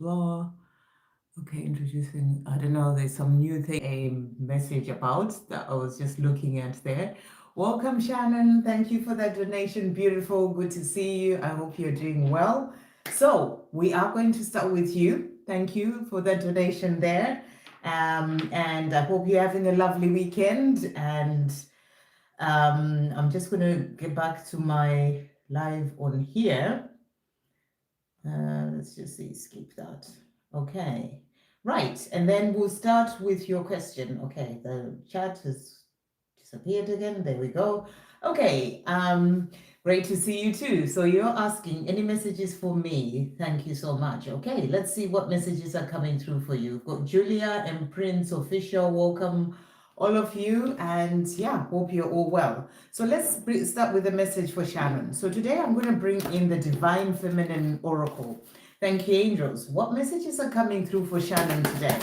Blah. Okay, introducing, I don't know, there's some new thing, a message about that I was just looking at there. Welcome, Shannon. Thank you for that donation. Beautiful. Good to see you. I hope you're doing well. So, we are going to start with you. Thank you for that donation there. And I hope you're having a lovely weekend. And I'm just going to get back to my live on here. Let's just see, skip that. Okay, right, and then we'll start with your question. Okay, the chat has disappeared again. There we go. Okay, great to see you too. So you're asking any messages for me? Thank you so much. Okay, let's see what messages are coming through for you. We've got Julia and Prince Official. Welcome, all of you, and yeah, hope you're all well. So let's start with a message for Shannon. So today I'm going to bring in the Divine Feminine Oracle. Thank you, angels. What messages are coming through for Shannon today?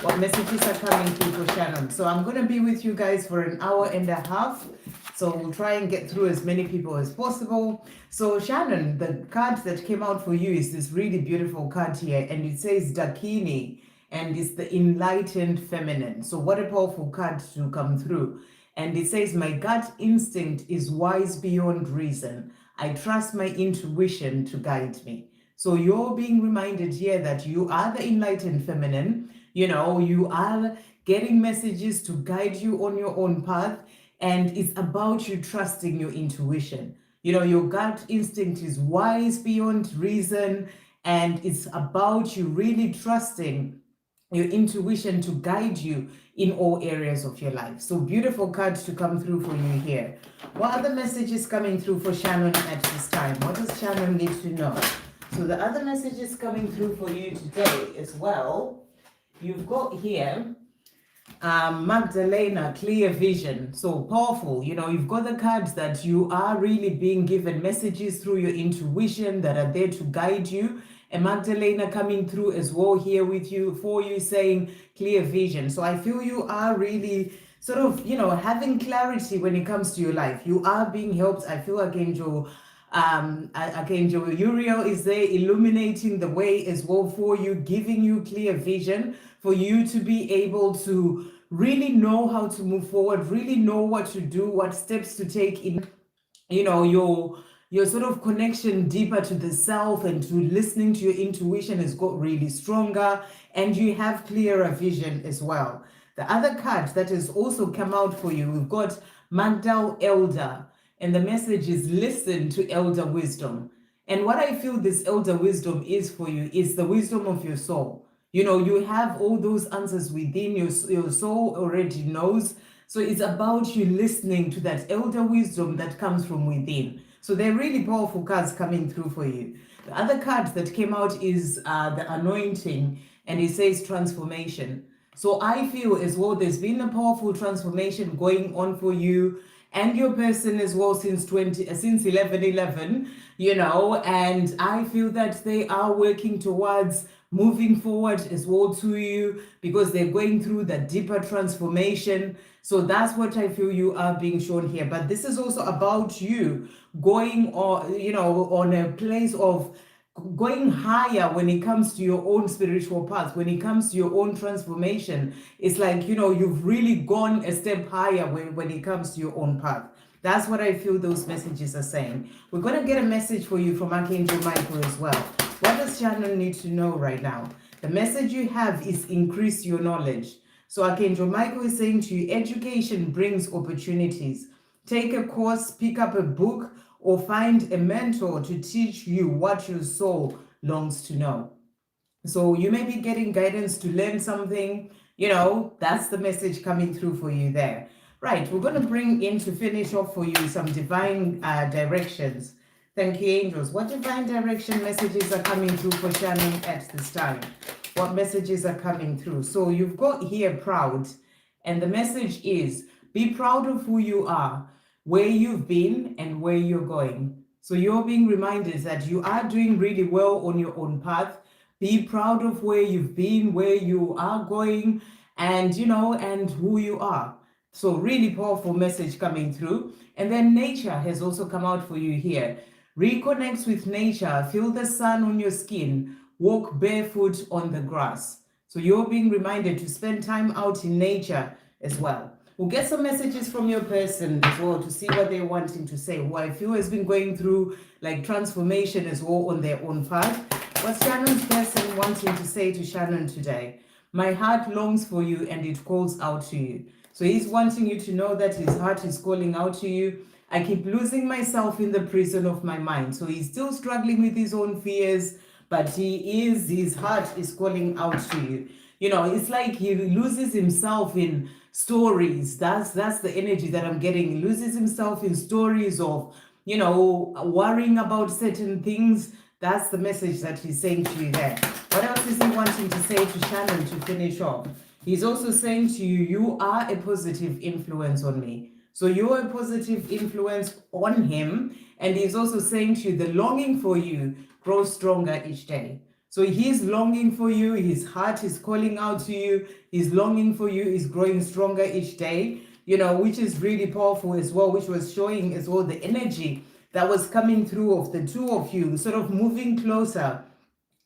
What messages are coming through for Shannon? So I'm going to be with you guys for an hour and a half. So we'll try and get through as many people as possible. So Shannon, the card that came out for you is this really beautiful card here, and it says Dakini, and it's the enlightened feminine. So what a powerful card to come through. And it says, my gut instinct is wise beyond reason. I trust my intuition to guide me. So you're being reminded here that you are the enlightened feminine. You know, you are getting messages to guide you on your own path. And it's about you trusting your intuition. You know, your gut instinct is wise beyond reason. And it's about you really trusting your intuition to guide you in all areas of your life. So beautiful cards to come through for you here. What other messages coming through for Shannon at this time? What does Shannon need to know? So the other messages coming through for you today as well, you've got here Magdalena, clear vision. So powerful. You know, you've got the cards that you are really being given messages through your intuition that are there to guide you. And Magdalena coming through as well here with you, for you, saying clear vision. So I feel you are really sort of, you know, having clarity when it comes to your life. You are being helped. I feel Archangel Uriel is there illuminating the way as well for you, giving you clear vision for you to be able to really know how to move forward, really know what to do, what steps to take in, you know, your sort of connection deeper to the self and to listening to your intuition has got really stronger, and you have clearer vision as well. The other card that has also come out for you, we've got Magdal Elder, and the message is listen to elder wisdom. And what I feel this elder wisdom is for you is the wisdom of your soul. You know, you have all those answers within your soul already knows. So it's about you listening to that elder wisdom that comes from within. So they're really powerful cards coming through for you. The other card that came out is the anointing, and it says transformation. So I feel as well there's been a powerful transformation going on for you and your person as well since 11/11, you know, and I feel that they are working towards moving forward as well to you because they're going through that deeper transformation. So that's what I feel you are being shown here. But this is also about you going on, you know, on a place of going higher when it comes to your own spiritual path, when it comes to your own transformation. It's like, you know, you've really gone a step higher when it comes to your own path. That's what I feel those messages are saying. We're going to get a message for you from Archangel Michael as well. What does Shannon need to know right now? The message you have is increase your knowledge. So Archangel Michael is saying to you, education brings opportunities. Take a course, pick up a book, or find a mentor to teach you what your soul longs to know. So you may be getting guidance to learn something, you know, that's the message coming through for you there. Right, we're going to bring in to finish off for you some divine directions. Thank you, angels. What divine direction messages are coming through for Shannon at this time? What messages are coming through? So you've got here proud, and the message is be proud of who you are, where you've been and where you're going. So you're being reminded that you are doing really well on your own path. Be proud of where you've been, where you are going, and, you know, and who you are. So really powerful message coming through. And then nature has also come out for you here. Reconnect with nature. Feel the sun on your skin. walk barefoot on the grass. So you're being reminded to spend time out in nature as well. We'll get some messages from your person as well to see what they're wanting to say. Who I feel has been going through like transformation as well on their own path. What's Shannon's person wanting to say to Shannon today? My heart longs for you and it calls out to you. So he's wanting you to know that his heart is calling out to you. I keep losing myself in the prison of my mind. So he's still struggling with his own fears, but his heart is calling out to you. You know, it's like he loses himself in stories. That's the energy that I'm getting. He loses himself in stories of, you know, worrying about certain things. That's the message that he's saying to you there. What else is he wanting to say to Shannon to finish off? He's also saying to you, you are a positive influence on me. So you're a positive influence on him. And he's also saying to you, the longing for you grows stronger each day. So he's longing for you. His heart is calling out to you. His longing for you is growing stronger each day, you know, which is really powerful as well, which was showing as well the energy that was coming through of the two of you sort of moving closer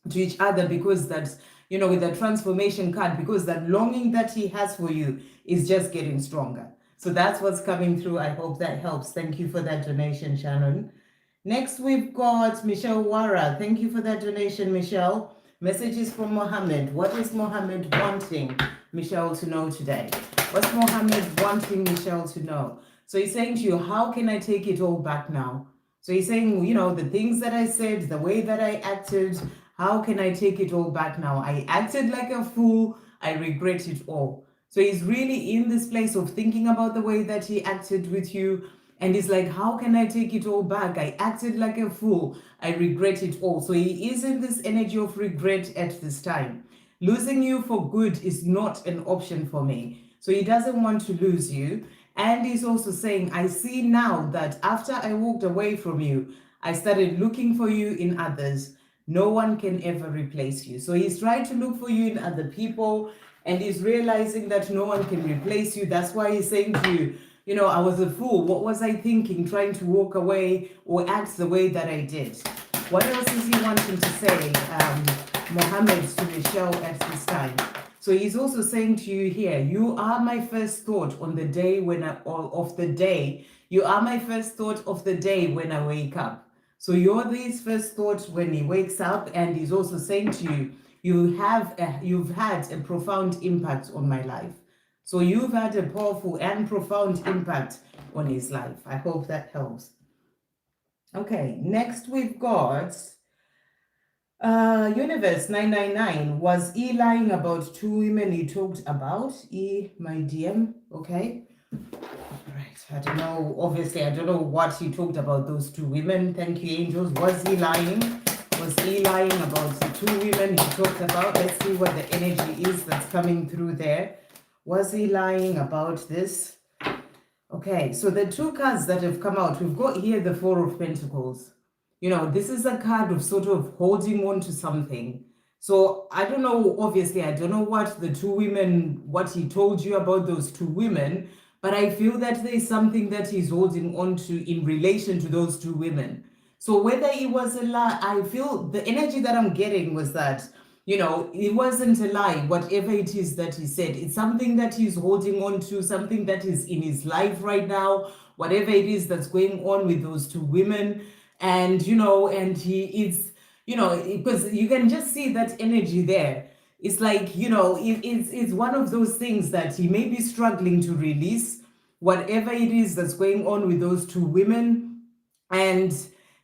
to each other, because that's, you know, with the transformation card, because that longing that he has for you is just getting stronger. So that's what's coming through. I hope that helps. Thank you for that donation, Shannon. Next, we've got Michelle Wara. Thank you for that donation, Michelle. Messages from Mohammed. What is Mohammed wanting Michelle to know today? What's Mohammed wanting Michelle to know? So he's saying to you, how can I take it all back now? So he's saying, you know, the things that I said, the way that I acted, how can I take it all back now? I acted like a fool. I regret it all. So he's really in this place of thinking about the way that he acted with you. And he's like, how can I take it all back? I acted like a fool. I regret it all. So he is in this energy of regret at this time. Losing you for good is not an option for me. So he doesn't want to lose you. And he's also saying, I see now that after I walked away from you, I started looking for you in others. No one can ever replace you. So he's trying to look for you in other people. And he's realizing that no one can replace you. That's why he's saying to you, you know, I was a fool. What was I thinking, trying to walk away or act the way that I did? What else is he wanting to say, Mohammed, to Michelle at this time? So he's also saying to you here, you are my first thought on the day when you are my first thought of the day when I wake up. So you're his first thought when he wakes up. And he's also saying to you, you've had a profound impact on my life. So you've had a powerful and profound impact on his life. I hope that helps. Okay, next we've got Universe 999. Was he lying about two women he talked about? My DM. Okay. All right. I don't know. Obviously, I don't know what he talked about those two women. Thank you, angels. Was he lying? Was he lying about the two women he talked about? Let's see what the energy is that's coming through there. Was he lying about this? Okay, so the two cards that have come out, we've got here the Four of Pentacles. You know, this is a card of sort of holding on to something. So I don't know, obviously, I don't know what the two women, what he told you about those two women, but I feel that there's something that he's holding on to in relation to those two women. So whether it was a lie, I feel the energy that I'm getting was that, you know, it wasn't a lie, whatever it is that he said. It's something that he's holding on to, something that is in his life right now, whatever it is that's going on with those two women. And, you know, and he is, you know, because you can just see that energy there. It's like, you know, it's one of those things that he may be struggling to release, whatever it is that's going on with those two women. And,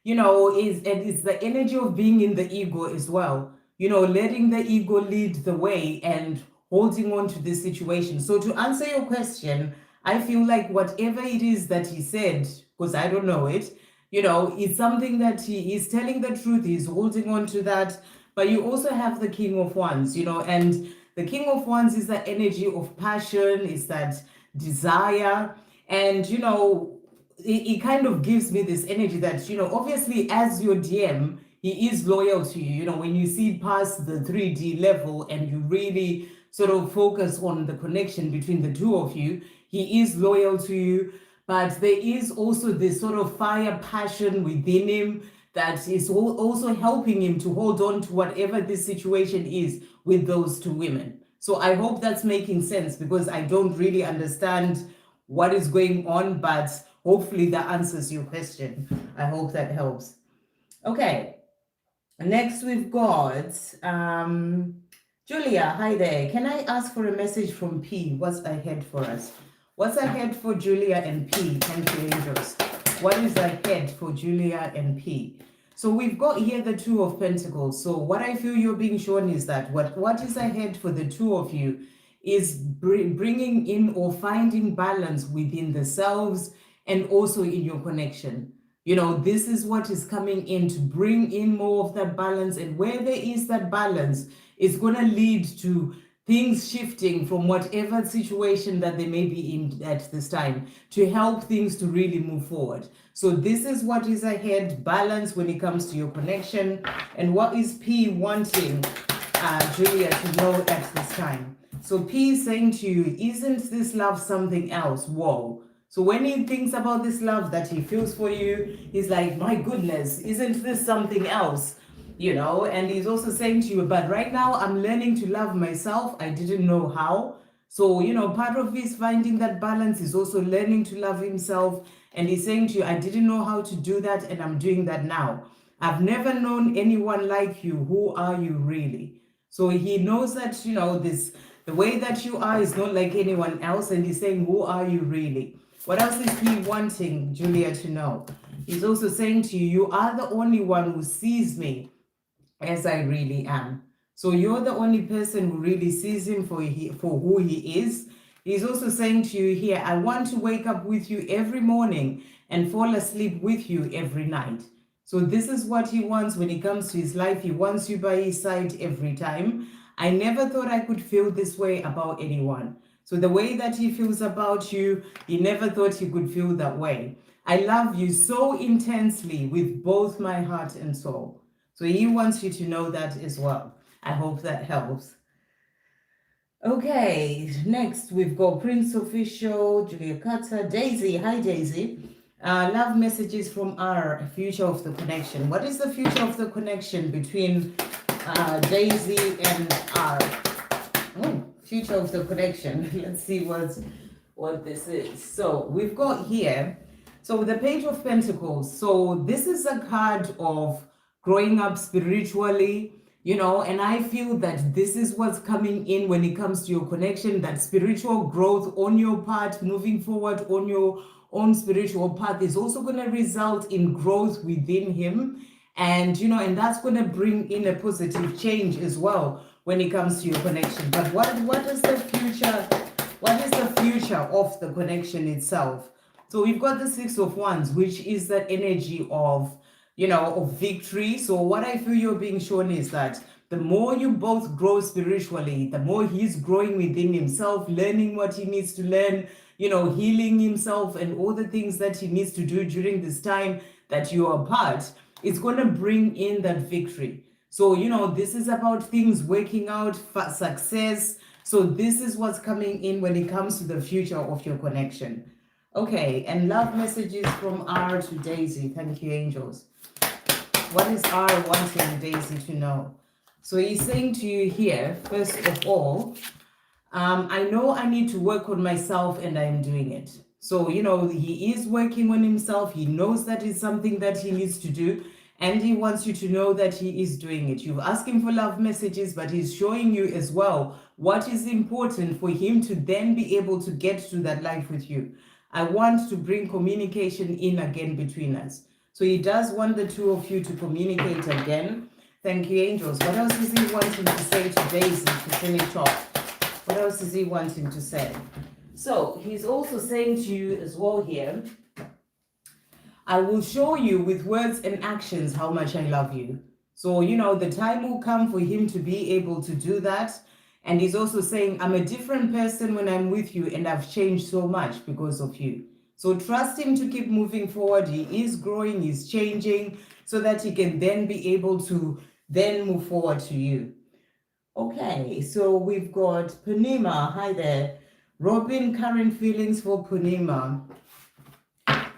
you know, it's the energy of being in the ego as well. You know, letting the ego lead the way and holding on to this situation. So to answer your question, I feel like whatever it is that he said, because I don't know it, you know, it's something that he is telling the truth. He's holding on to that. But you also have the King of Wands, you know, and the King of Wands is that energy of passion, is that desire. And, you know, it kind of gives me this energy that, you know, obviously as your DM, he is loyal to you. You know, when you see past the 3D level and you really sort of focus on the connection between the two of you, he is loyal to you. But there is also this sort of fire passion within him that is also helping him to hold on to whatever this situation is with those two women. So I hope that's making sense, because I don't really understand what is going on, but hopefully that answers your question. I hope that helps. Okay, next we've got Julia. Hi there. Can I ask for a message from P? What's ahead for us? What's ahead for Julia and P? Thank you, angels. What is ahead for Julia and P? So we've got here the Two of Pentacles. So what I feel you're being shown is that what is ahead for the two of you is bringing in or finding balance within the selves and also in your connection. You know, this is what is coming in to bring in more of that balance. And where there is that balance, it's going to lead to things shifting from whatever situation that they may be in at this time to help things to really move forward. So this is what is ahead, balance when it comes to your connection. And what is P wanting Julia to know at this time? So P is saying to you, isn't this love something else? Whoa. So when he thinks about this love that he feels for you, he's like, my goodness, isn't this something else? You know, and he's also saying to you, but right now I'm learning to love myself. I didn't know how. So, you know, part of his finding that balance is also learning to love himself. And he's saying to you, I didn't know how to do that, and I'm doing that now. I've never known anyone like you. Who are you really? So he knows that, you know, the way that you are is not like anyone else. And he's saying, who are you really? What else is he wanting Julia to know? He's also saying to you, you are the only one who sees me as I really am. So you're the only person who really sees him for who he is. He's also saying to you here, I want to wake up with you every morning and fall asleep with you every night. So this is what he wants when it comes to his life. He wants you by his side every time. I never thought I could feel this way about anyone. So the way that he feels about you, he never thought he could feel that way. I love you so intensely with both my heart and soul. So he wants you to know that as well. I hope that helps. Okay, next we've got Prince Official, Julia Carter, Daisy. Hi, Daisy. Love messages from R, future of the connection. What is the future of the connection between Daisy and R? Oh, future of the connection. Let's see what this is. So we've got here, so the Page of Pentacles. So this is a card of growing up spiritually, you know, and I feel that this is what's coming in when it comes to your connection, that spiritual growth on your part, moving forward on your own spiritual path is also going to result in growth within him. And, you know, and that's going to bring in a positive change as well when it comes to your connection. But what is the future? What is the future of the connection itself? So we've got the Six of Wands, which is that energy of, you know, of victory. So what I feel you're being shown is that the more you both grow spiritually, the more he's growing within himself, learning what he needs to learn, you know, healing himself and all the things that he needs to do during this time that you are apart, it's going to bring in that victory. So, you know, this is about things working out, success. So this is what's coming in when it comes to the future of your connection. Okay, and love messages from R to Daisy. Thank you, angels. What is R wanting Daisy to know? So he's saying to you here, first of all, I know I need to work on myself and I'm doing it. So, you know, he is working on himself. He knows that is something that he needs to do. And he wants you to know that he is doing it. You've asked him for love messages, but he's showing you as well what is important for him to then be able to get to that life with you. I want to bring communication in again between us. So he does want the two of you to communicate again. Thank you, angels. What else is he wanting to say to Daisy to finish off? What else is he wanting to say? So he's also saying to you as well here, I will show you with words and actions how much I love you. So, you know, the time will come for him to be able to do that. And he's also saying, I'm a different person when I'm with you, and I've changed so much because of you. So trust him to keep moving forward. He is growing, he's changing, so that he can then be able to then move forward to you. Okay, so we've got Punima. Hi there. Robin, current feelings for Punima.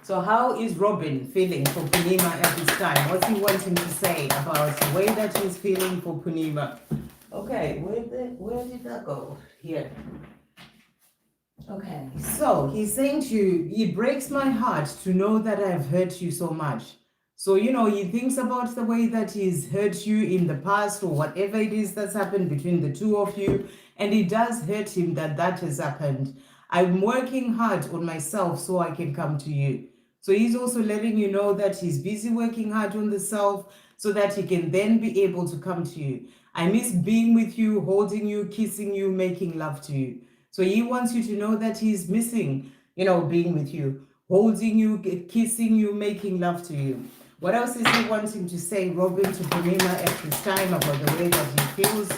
So how is Robin feeling for Punima at this time? What's he wanting to say about the way that he's feeling for Punima? Okay, where did that go? Here. Okay, so he's saying to you, it breaks my heart to know that I've hurt you so much. So, he thinks about the way that he's hurt you in the past or whatever it is that's happened between the two of you. And it does hurt him that has happened. I'm working hard on myself so I can come to you. So he's also letting you know that he's busy working hard on the self so that he can then be able to come to you. I miss being with you, holding you, kissing you, making love to you. So he wants you to know that he's missing, being with you, holding you, kissing you, making love to you. What else is he wanting to say, Robin, to Punima at this time about the way that he feels?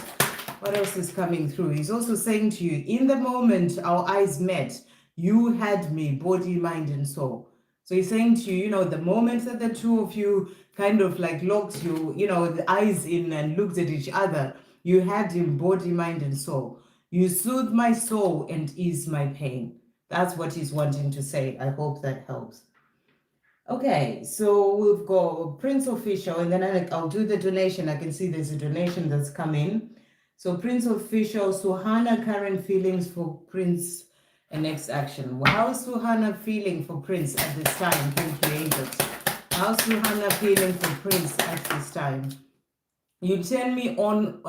What else is coming through? He's also saying to you, in the moment our eyes met, you had me, body, mind, and soul. So he's saying to you, the moment that the two of you kind of like locked you, the eyes in and looked at each other, you had him, body, mind, and soul. You soothe my soul and ease my pain. That's what he's wanting to say. I hope that helps. Okay, so we've got Prince Official, and then I'll do the donation. I can see there's a donation that's come in. So Prince Official, Suhana, current feelings for Prince and next action. How's Suhana feeling for Prince at this time? Thank you, angels. How's Suhana feeling for Prince at this time? You turn me on,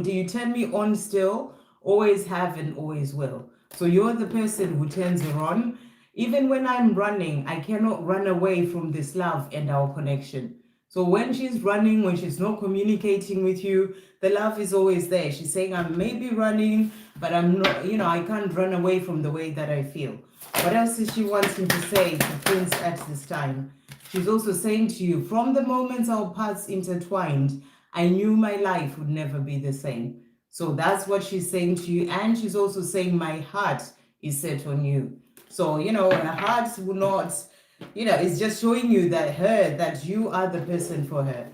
do you turn me on still? Always have and always will. So you're the person who turns her on. Even when I'm running, I cannot run away from this love and our connection. So when she's running, when she's not communicating with you, the love is always there. She's saying, I may be running, but I'm not, I can't run away from the way that I feel. What else is she wanting to say to Prince at this time? She's also saying to you, from the moment our paths intertwined, I knew my life would never be the same. So that's what she's saying to you. And she's also saying, my heart is set on you. So, her heart will not, it's just showing you that you are the person for her.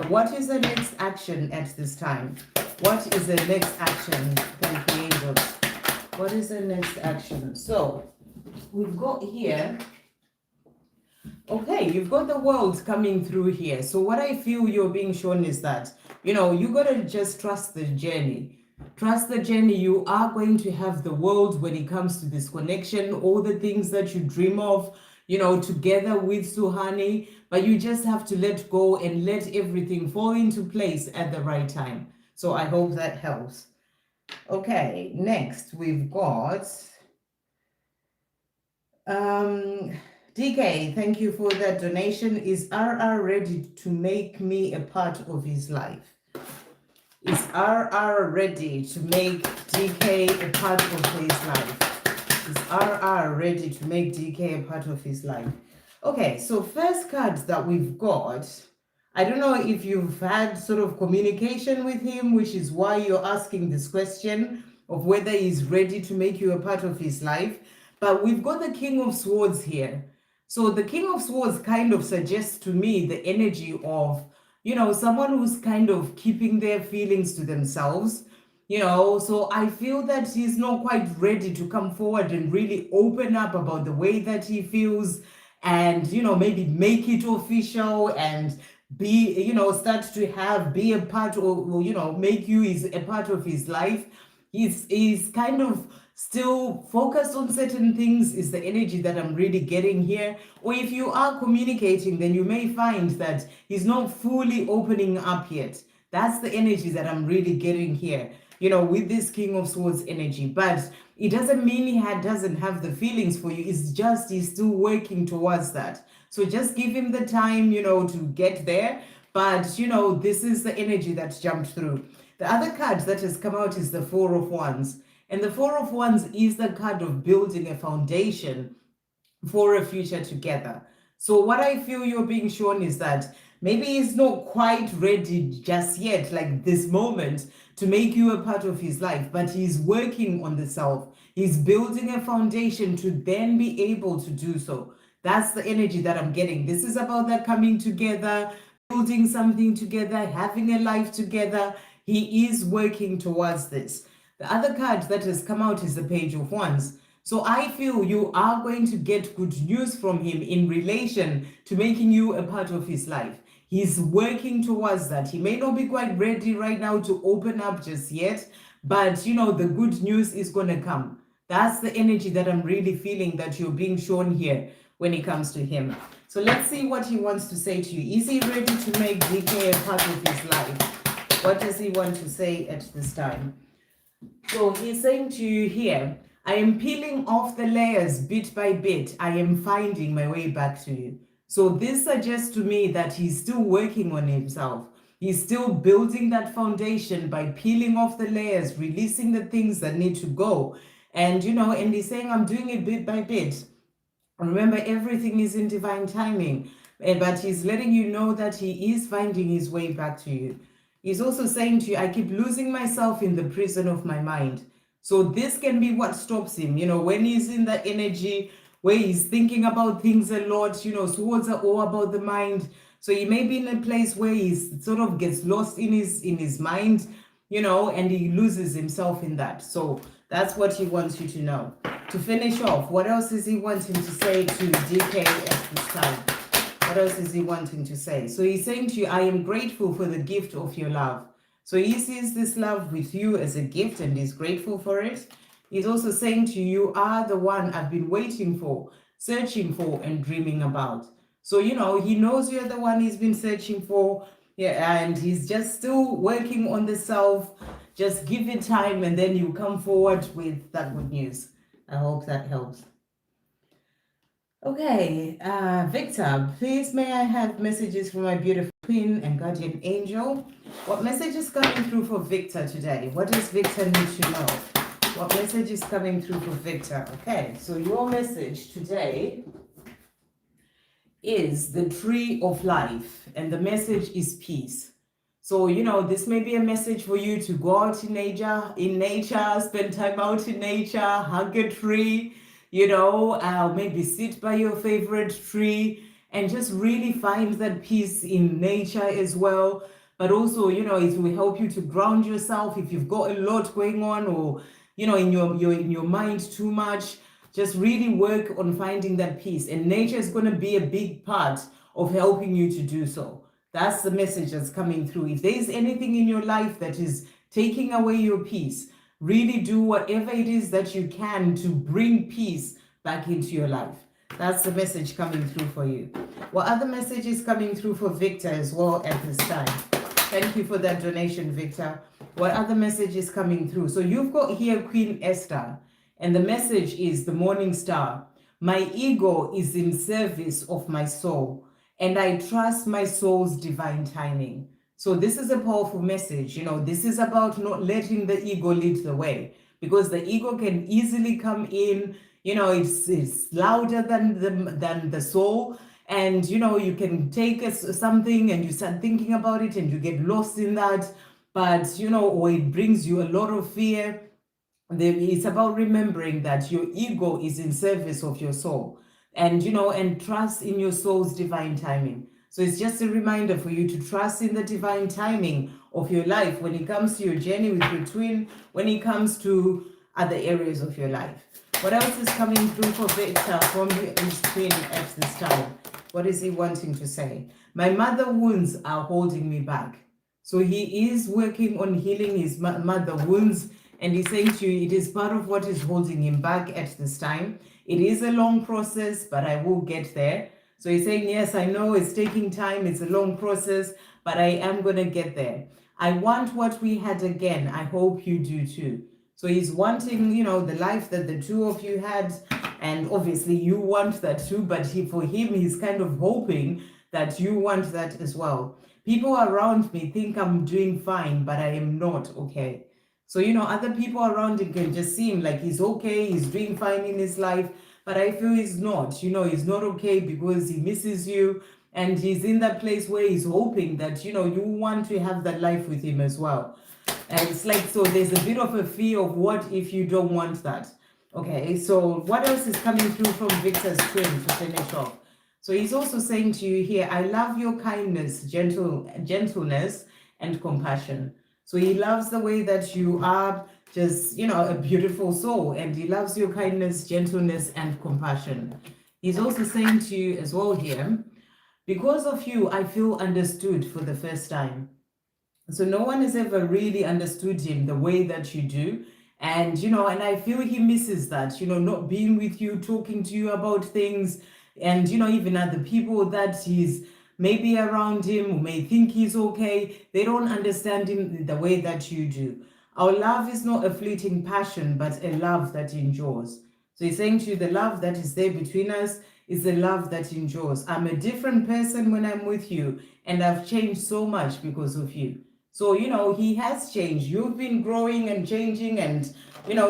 What is the next action at this time? What is the next action? Thank you, angels. What is the next action? So, we've got here, okay, you've got the world coming through here. So what I feel you're being shown is that, you got to just trust the journey. Trust the journey. You are going to have the world when it comes to this connection, all the things that you dream of, together with Suhani, but you just have to let go and let everything fall into place at the right time. So I hope that helps. Okay, next we've got DK, thank you for that donation. Is RR ready to make me a part of his life? Is RR ready to make DK a part of his life? Is RR ready to make DK a part of his life? Okay, so first card that we've got, I don't know if you've had sort of communication with him, which is why you're asking this question of whether he's ready to make you a part of his life. But we've got the King of Swords here. So the King of Swords kind of suggests to me the energy of, someone who's kind of keeping their feelings to themselves, so I feel that he's not quite ready to come forward and really open up about the way that he feels and, maybe make it official and be, start to be a part or, make you a part of his life. He's kind of still focused on certain things is the energy that I'm really getting here. Or if you are communicating, then you may find that he's not fully opening up yet. That's the energy that I'm really getting here, with this King of Swords energy. But it doesn't mean he doesn't have the feelings for you. It's just he's still working towards that. So just give him the time, to get there. But, this is the energy that's jumped through. The other card that has come out is the Four of Wands. And the Four of Wands is the card of building a foundation for a future together. So what I feel you're being shown is that maybe he's not quite ready just yet, like this moment, to make you a part of his life, but he's working on the self. He's building a foundation to then be able to do so. That's the energy that I'm getting. This is about that coming together, building something together, having a life together. He is working towards this. The other card that has come out is the Page of Wands. So I feel you are going to get good news from him in relation to making you a part of his life. He's working towards that. He may not be quite ready right now to open up just yet, but you know, the good news is going to come. That's the energy that I'm really feeling that you're being shown here when it comes to him. So let's see what he wants to say to you. Is he ready to make DK a part of his life? What does he want to say at this time? So he's saying to you here, I am peeling off the layers bit by bit. I am finding my way back to you. So this suggests to me that he's still working on himself. He's still building that foundation by peeling off the layers, releasing the things that need to go. And, you know, and he's saying, I'm doing it bit by bit. Remember, everything is in divine timing. But he's letting you know that he is finding his way back to you. He's also saying to you, I keep losing myself in the prison of my mind. So this can be what stops him, you know, when he's in that energy where he's thinking about things a lot, you know, towards all about the mind. So he may be in a place where he sort of gets lost in his mind, you know, and he loses himself in that. So that's what he wants you to know. To finish off, what else is he wanting to say to DK at this time? What else is he wanting to say? So he's saying to you, I am grateful for the gift of your love. So he sees this love with you as a gift and is grateful for it. He's also saying to you, you are the one I've been waiting for, searching for, and dreaming about. So, you know, he knows you're the one he's been searching for. Yeah, and he's just still working on the self. Just give it time and then you come forward with that good news. I hope that helps. Okay, Victor, please may I have messages from my beautiful twin and guardian angel? What message is coming through for Victor today? What does Victor need to know? What message is coming through for Victor? Okay, so your message today is the tree of life, and the message is peace. So, you know, this may be a message for you to go out in nature, spend time out in nature, hug a tree, you know, maybe sit by your favorite tree and just really find that peace in nature as well. But also, you know, it will help you to ground yourself if you've got a lot going on, or, you know, in your mind too much. Just really work on finding that peace. And nature is going to be a big part of helping you to do so. That's the message that's coming through. If there's anything in your life that is taking away your peace, really do whatever it is that you can to bring peace back into your life. That's the message coming through for you. What other message is coming through for Victor as well at this time? Thank you for that donation, Victor. What other message is coming through? So you've got here Queen Esther, and the message is the morning star. My ego is in service of my soul, and I trust my soul's divine timing. So this is a powerful message. You know, this is about not letting the ego lead the way, because the ego can easily come in. You know, it's louder than the soul. And, you know, you can take something and you start thinking about it and you get lost in that. But, you know, or it brings you a lot of fear. It's about remembering that your ego is in service of your soul, and, you know, and trust in your soul's divine timing. So it's just a reminder for you to trust in the divine timing of your life when it comes to your journey with your twin, when it comes to other areas of your life. What else is coming through for Victor from his twin at this time? What is he wanting to say? My mother wounds are holding me back. So he is working on healing his mother wounds. And he's saying to you, it is part of what is holding him back at this time. It is a long process, but I will get there. So he's saying, yes, I know it's taking time. It's a long process, but I am going to get there. I want what we had again. I hope you do too. So he's wanting, you know, the life that the two of you had. And obviously you want that too. But for him, he's kind of hoping that you want that as well. People around me think I'm doing fine, but I am not okay. So, you know, other people around him can just seem like he's okay, he's doing fine in his life, but I feel he's not. You know, he's not okay because he misses you, and he's in that place where he's hoping that, you know, you want to have that life with him as well. And it's like, so there's a bit of a fear of what if you don't want that. Okay, so what else is coming through from Victor's twin to finish off? So he's also saying to you here, I love your kindness, gentleness, and compassion. So he loves the way that you are just, a beautiful soul, and he loves your kindness, gentleness, and compassion. He's also saying to you as well here, because of you, I feel understood for the first time. So no one has ever really understood him the way that you do. And I feel he misses that, not being with you, talking to you about things, and, even other people that he's maybe around him who may think he's okay, they don't understand him the way that you do. Our love is not a fleeting passion, but a love that endures. So he's saying to you, the love that is there between us is a love that endures. I'm a different person when I'm with you, and I've changed so much because of you. So, he has changed. You've been growing and changing and,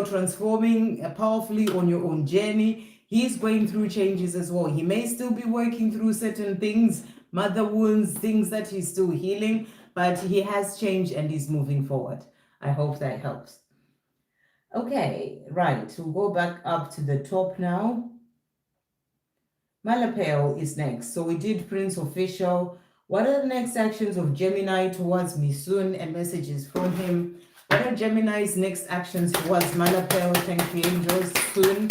transforming powerfully on your own journey. He's going through changes as well. He may still be working through certain things, mother wounds, things that he's still healing, but he has changed and he's moving forward. I hope that helps. Okay, right. We'll go back up to the top now. Malapel is next. So we did Prince Official. What are the next actions of Gemini towards me soon? And messages from him. What are Gemini's next actions towards Malapel? Thank you, angels. Soon.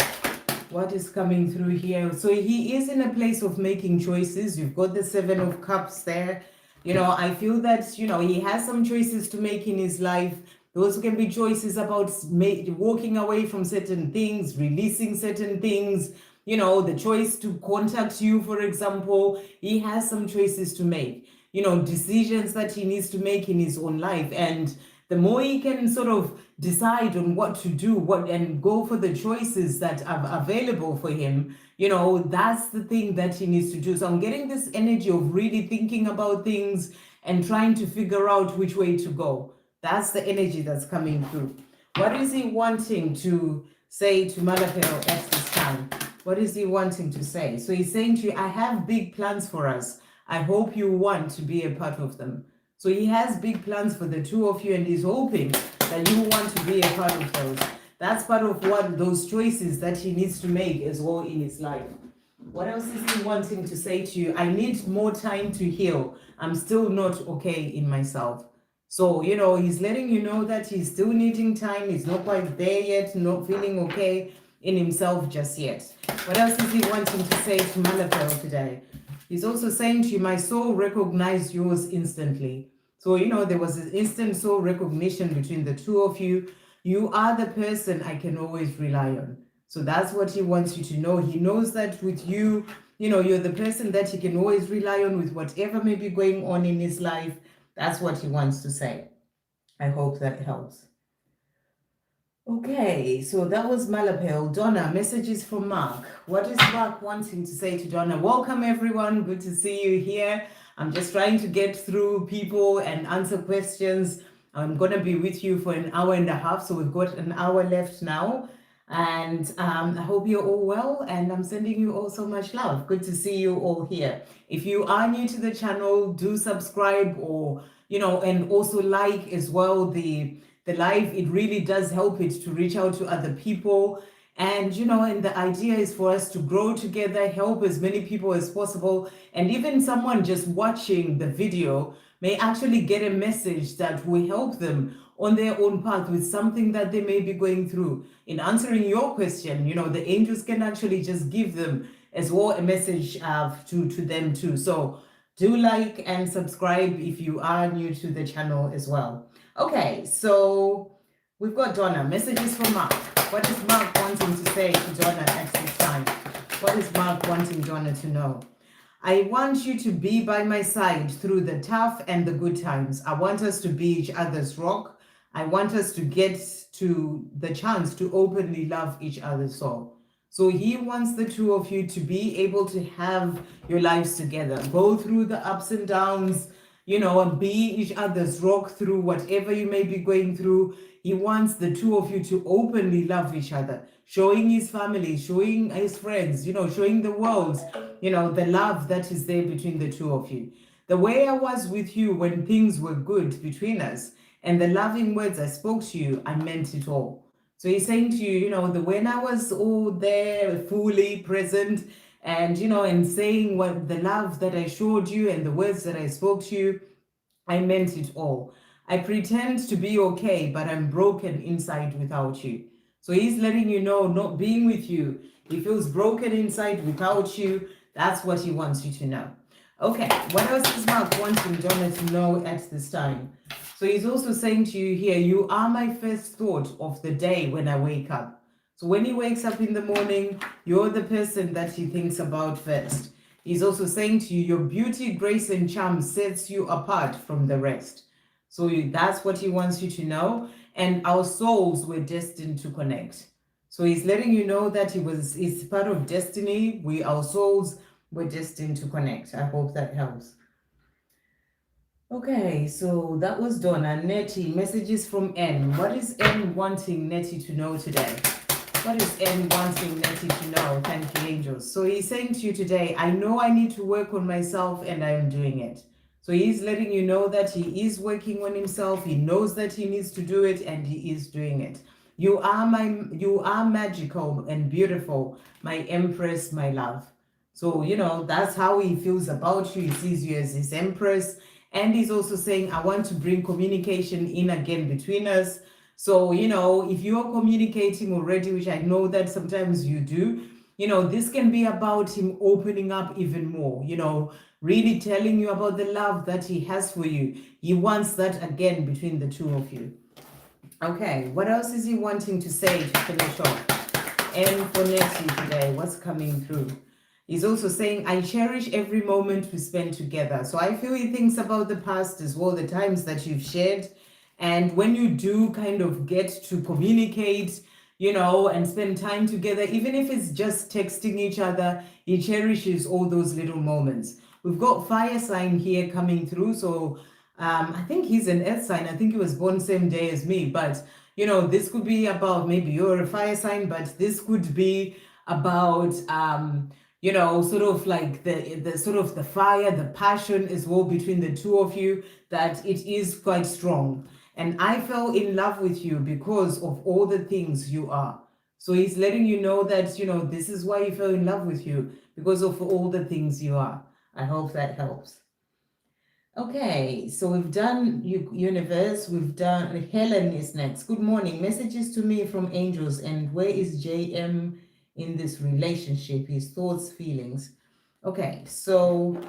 What is coming through here? So he is in a place of making choices. You've got the Seven of Cups there. I feel that, he has some choices to make in his life. Those can be choices about walking away from certain things, releasing certain things, the choice to contact you, for example. He has some choices to make, decisions that he needs to make in his own life. And the more he can sort of decide on what to do, and go for the choices that are available for him, that's the thing that he needs to do. So I'm getting this energy of really thinking about things and trying to figure out which way to go. That's the energy that's coming through. What is he wanting to say to Malapel at this time? What is he wanting to say? So he's saying to you, I have big plans for us. I hope you want to be a part of them. So he has big plans for the two of you, and he's hoping that you want to be a part of those. That's part of what those choices that he needs to make as well in his life. What else is he wanting to say to you? I need more time to heal. I'm still not okay in myself. So, he's letting you know that he's still needing time. He's not quite there yet, not feeling okay in himself just yet. What else is he wanting to say to Malapel today? He's also saying to you, my soul recognized yours instantly. So, there was an instant soul recognition between the two of you. You are the person I can always rely on. So that's what he wants you to know. He knows that with you, you're the person that he can always rely on with whatever may be going on in his life. That's what he wants to say. I hope that helps. Okay, so that was Malapel. Donna, messages from Mark. What is Mark wanting to say to Donna? Welcome, everyone. Good to see you here. I'm just trying to get through people and answer questions. I'm going to be with you for an hour and a half, so we've got an hour left now. And I hope you're all well, and I'm sending you all so much love. Good to see you all here. If you are new to the channel, do subscribe, or, and also like as well the live. It really does help it to reach out to other people. And, and the idea is for us to grow together, help as many people as possible. And even someone just watching the video may actually get a message that will help them on their own path with something that they may be going through. In answering your question, the angels can actually just give them as well a message to them too. So do like and subscribe if you are new to the channel as well. Okay, so we've got Donna. Messages from Mark. What is Mark wanting to say to Donna at this time? What is Mark wanting Donna to know? I want you to be by my side through the tough and the good times. I want us to be each other's rock. I want us to get to the chance to openly love each other's soul. So he wants the two of you to be able to have your lives together, go through the ups and downs, and be each other's rock through whatever you may be going through. He wants the two of you to openly love each other, showing his family, showing his friends, showing the world, the love that is there between the two of you. The way I was with you when things were good between us, and the loving words I spoke to you, I meant it all. So he's saying to you, when I was all there, fully present, and, and saying what the love that I showed you and the words that I spoke to you, I meant it all. I pretend to be okay, but I'm broken inside without you. So he's letting you know, not being with you, he feels broken inside without you. That's what he wants you to know. Okay, what else is Mark wanting Donna to know at this time? So he's also saying to you here, you are my first thought of the day when I wake up. So when he wakes up in the morning, you're the person that he thinks about first. He's also saying to you, your beauty, grace, and charm sets you apart from the rest. So that's what he wants you to know. And our souls were destined to connect. So he's letting you know that it's part of destiny. Our souls were destined to connect. I hope that helps. Okay, so that was Donna. Nettie, messages from N. What is N wanting Nettie to know today? What is N wanting Nettie to know? Thank you, angels. So he's saying to you today, I know I need to work on myself and I am doing it. So he's letting you know that he is working on himself. He knows that he needs to do it and he is doing it. You are magical and beautiful, my empress, my love. So, that's how he feels about you. He sees you as his empress. And he's also saying, I want to bring communication in again between us. So, if you're communicating already, which I know that sometimes you do, this can be about him opening up even more, really telling you about the love that he has for you. He wants that again between the two of you. Okay, what else is he wanting to say to finish off? And for Nettie today, what's coming through? He's also saying, I cherish every moment we spend together. So I feel he thinks about the past as well, the times that you've shared. And when you do kind of get to communicate, and spend time together, even if it's just texting each other, he cherishes all those little moments. We've got fire sign here coming through. So I think he's an earth sign. I think he was born same day as me. But, this could be about, maybe you're a fire sign, but this could be about, sort of like the sort of the fire, the passion as well between the two of you, that it is quite strong. And I fell in love with you because of all the things you are. So he's letting you know that, this is why he fell in love with you, because of all the things you are. I hope that helps. Okay, so we've done universe, we've done, Helen is next. Good morning, messages to me from angels, and where is JM in this relationship, his thoughts, feelings. Okay, so,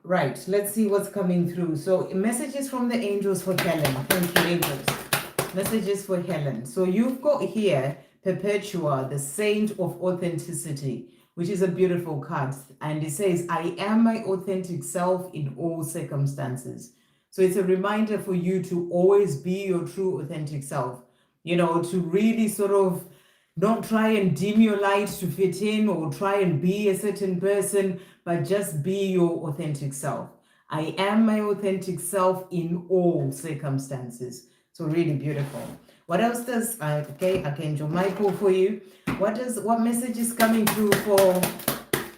right, let's see what's coming through. So messages from the angels for Helen. Thank you, angels. Messages for Helen. So you've got here Perpetua, the saint of authenticity, which is a beautiful card. And it says, I am my authentic self in all circumstances. So it's a reminder for you to always be your true authentic self, to really sort of not try and dim your light to fit in or try and be a certain person, but just be your authentic self. I am my authentic self in all circumstances. So really beautiful. What else does, Archangel Michael for you. What message is coming through for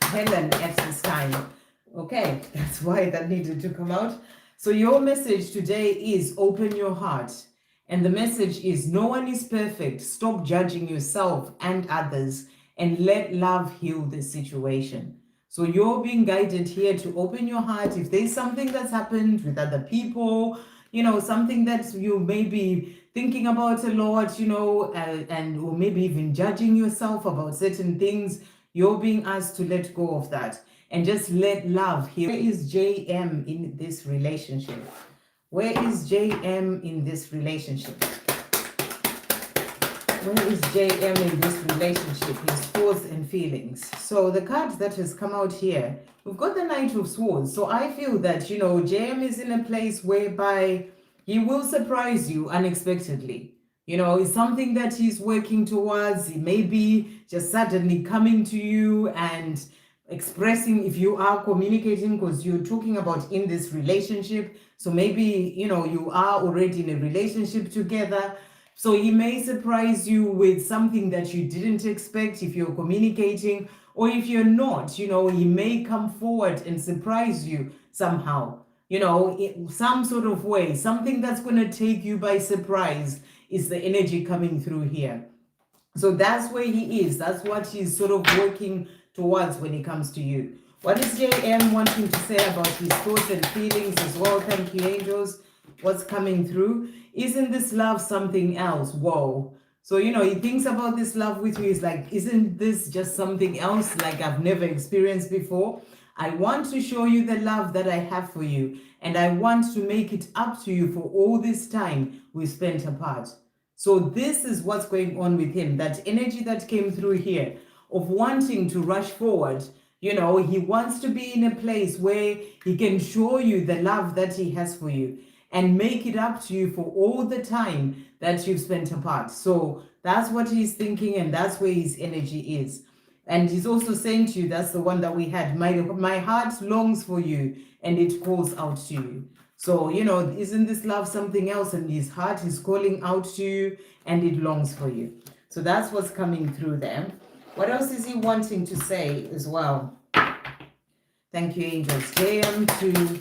Helen at this time? Okay, that's why that needed to come out. So your message today is open your heart. And the message is no one is perfect. Stop judging yourself and others and let love heal the situation. So you're being guided here to open your heart. If there's something that's happened with other people, something that you may be thinking about a lot, and or maybe even judging yourself about certain things, you're being asked to let go of that and just let love heal. Where is JM in this relationship? Where is JM in this relationship? Where is JM in this relationship? His thoughts and feelings. So the card that has come out here, we've got the Knight of Swords. So I feel that, JM is in a place whereby he will surprise you unexpectedly. It's something that he's working towards. He may be just suddenly coming to you and expressing, if you are communicating, because you're talking about in this relationship. So maybe, you are already in a relationship together. So he may surprise you with something that you didn't expect if you're communicating, or if you're not, he may come forward and surprise you somehow, in some sort of way. Something that's going to take you by surprise is the energy coming through here. So that's where he is. That's what he's sort of working towards when it comes to you. What is JM wanting to say about his thoughts and feelings as well? Thank you, angels. what's coming through. Isn't this love something else? Whoa. So, he thinks about this love with you. It's like, isn't this just something else like I've never experienced before? I want to show you the love that I have for you. And I want to make it up to you for all this time we spent apart. So this is what's going on with him. That energy that came through here of wanting to rush forward. He wants to be in a place where he can show you the love that he has for you and make it up to you for all the time that you've spent apart. So that's what he's thinking, and that's where his energy is. And he's also saying to you, that's the one that we had, my heart longs for you and it calls out to you. So, isn't this love something else? And his heart is calling out to you and it longs for you. So that's what's coming through there. What else is he wanting to say as well? Thank you, angels. JM to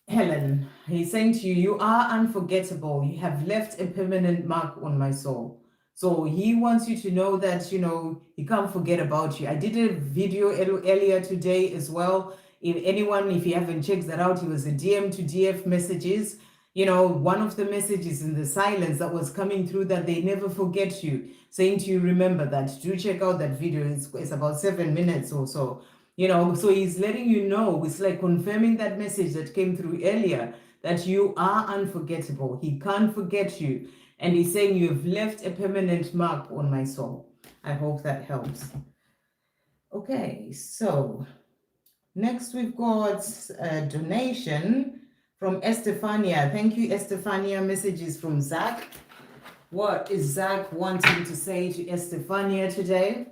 Helen. He's saying to you, you are unforgettable. You have left a permanent mark on my soul. So he wants you to know that, he can't forget about you. I did a video earlier today as well. If you haven't checked that out, it was a DM to DF messages. One of the messages in the silence that was coming through, that they never forget you, saying to you, remember that. Do check out that video. It's about 7 minutes or so. So he's letting you know, it's like confirming that message that came through earlier, that you are unforgettable. He can't forget you. And he's saying you've left a permanent mark on my soul. I hope that helps. Okay, so next we've got a donation from Estefania. Thank you, Estefania. Messages from Zach. What is Zach wanting to say to Estefania today?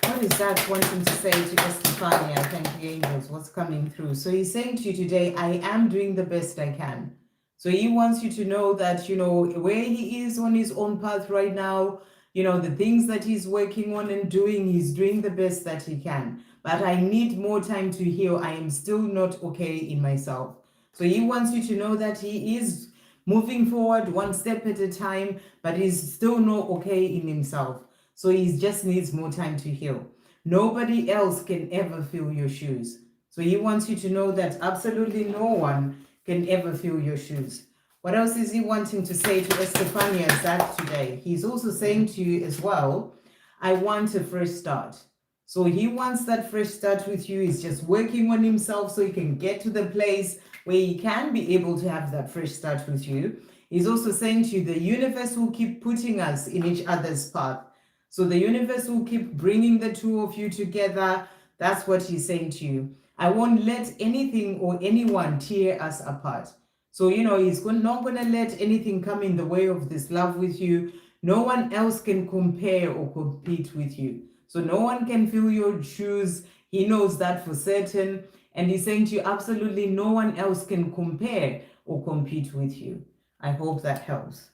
What is Zach wanting to say to Estefania? Thank you, angels. What's coming through? So he's saying to you today, I am doing the best I can. So he wants you to know that, where he is on his own path right now, the things that he's working on and doing, he's doing the best that he can. But I need more time to heal. I am still not okay in myself. So he wants you to know that he is moving forward one step at a time, but he's still not okay in himself. So he just needs more time to heal. Nobody else can ever fill your shoes. So he wants you to know that absolutely no one can ever fill your shoes. What else is he wanting to say to Estefania Zach today? He's also saying to you as well, I want a fresh start. So he wants that fresh start with you. He's just working on himself so he can get to the place where he can be able to have that fresh start with you. He's also saying to you, the universe will keep putting us in each other's path. So the universe will keep bringing the two of you together. That's what he's saying to you. I won't let anything or anyone tear us apart. So, he's not going to let anything come in the way of this love with you. No one else can compare or compete with you. So no one can fill your shoes. He knows that for certain. And he's saying to you, absolutely no one else can compare or compete with you. I hope that helps.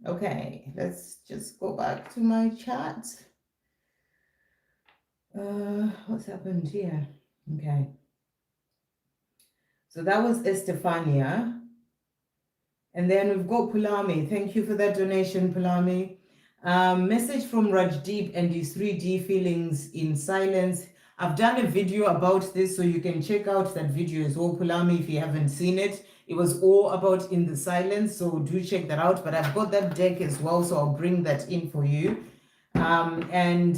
Okay, let's just go back to my chat. What's happened here? Okay. So that was Estefania. And then we've got Pulami. Thank you for that donation, Pulami. Message from Rajdeep and his 3D feelings in silence. I've done a video about this, so you can check out that video as well, Pulami, if you haven't seen it. It was all about in the silence, so do check that out. But I've got that deck as well, so I'll bring that in for you. And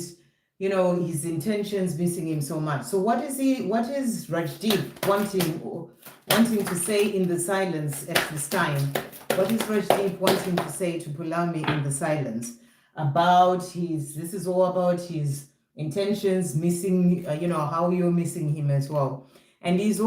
his intentions missing him so much. So what is Rajdeep wanting to say in the silence at this time? What is Rajdeep wanting to say to Pulami in the silence about this is all about his intentions, missing, how you're missing him as well. And he's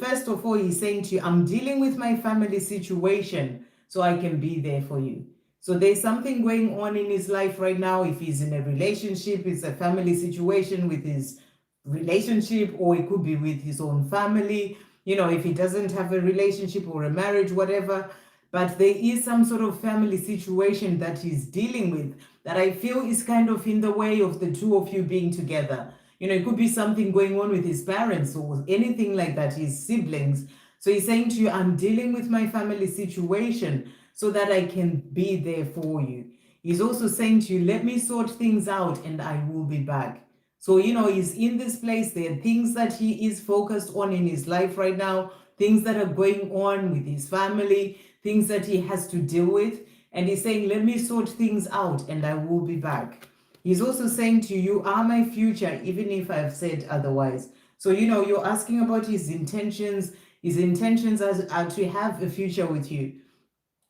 first of all, he's saying to you, I'm dealing with my family situation so I can be there for you. So there's something going on in his life right now. If he's in a relationship, it's a family situation with his relationship, or it could be with his own family, if he doesn't have a relationship or a marriage, whatever. But there is some sort of family situation that he's dealing with that I feel is kind of in the way of the two of you being together. It could be something going on with his parents or anything like that, his siblings. So he's saying to you, I'm dealing with my family situation so that I can be there for you. He's also saying to you, let me sort things out and I will be back. So, he's in this place. There are things that he is focused on in his life right now, things that are going on with his family, things that he has to deal with. And he's saying, let me sort things out and I will be back. He's also saying to you, you are my future, even if I've said otherwise. So, you're asking about his intentions. His intentions are to have a future with you.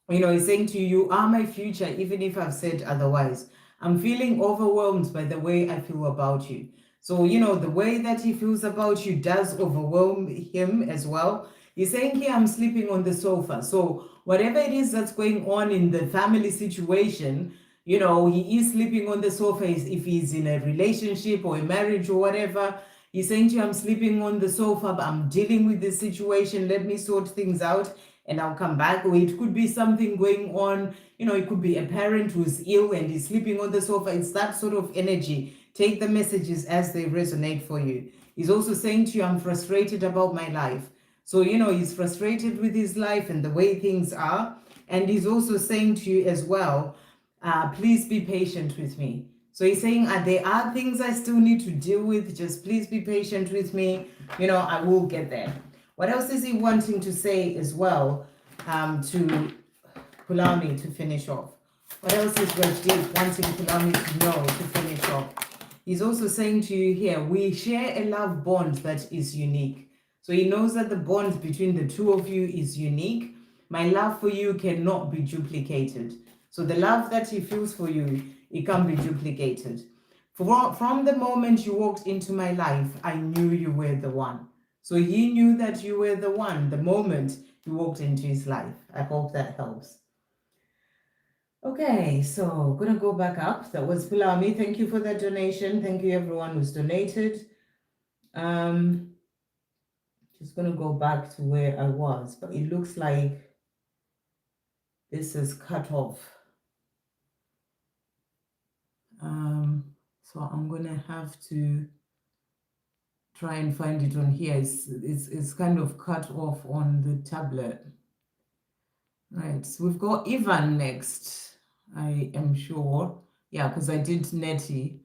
He's saying to you, you are my future, even if I've said otherwise. I'm feeling overwhelmed by the way I feel about you. So, the way that he feels about you does overwhelm him as well. He's saying here, I'm sleeping on the sofa. So, whatever it is that's going on in the family situation, he is sleeping on the sofa if he's in a relationship or a marriage or whatever. He's saying to you, I'm sleeping on the sofa, but I'm dealing with this situation. Let me sort things out and I'll come back. Or it could be something going on. It could be a parent who's ill and he's sleeping on the sofa. It's that sort of energy. Take the messages as they resonate for you. He's also saying to you, I'm frustrated about my life. So, he's frustrated with his life and the way things are. And he's also saying to you as well, please be patient with me. So he's saying, there are things I still need to deal with. Just please be patient with me. I will get there. What else is he wanting to say as well to Pulami to finish off? What else is Rajdeep wanting Pulami to know to finish off? He's also saying to you here, we share a love bond that is unique. So he knows that the bond between the two of you is unique. My love for you cannot be duplicated. So the love that he feels for you, it can't be duplicated. From the moment you walked into my life, I knew you were the one. So he knew that you were the one the moment you walked into his life. I hope that helps. Okay, so I'm going to go back up. That was Pulami. Thank you for that donation. Thank you everyone who's donated. Just going to go back to where I was, but it looks like this is cut off. So I'm going to have to try and find it on here. It's kind of cut off on the tablet. Right, so we've got Ivan next, I am sure. Yeah, because I did Nettie.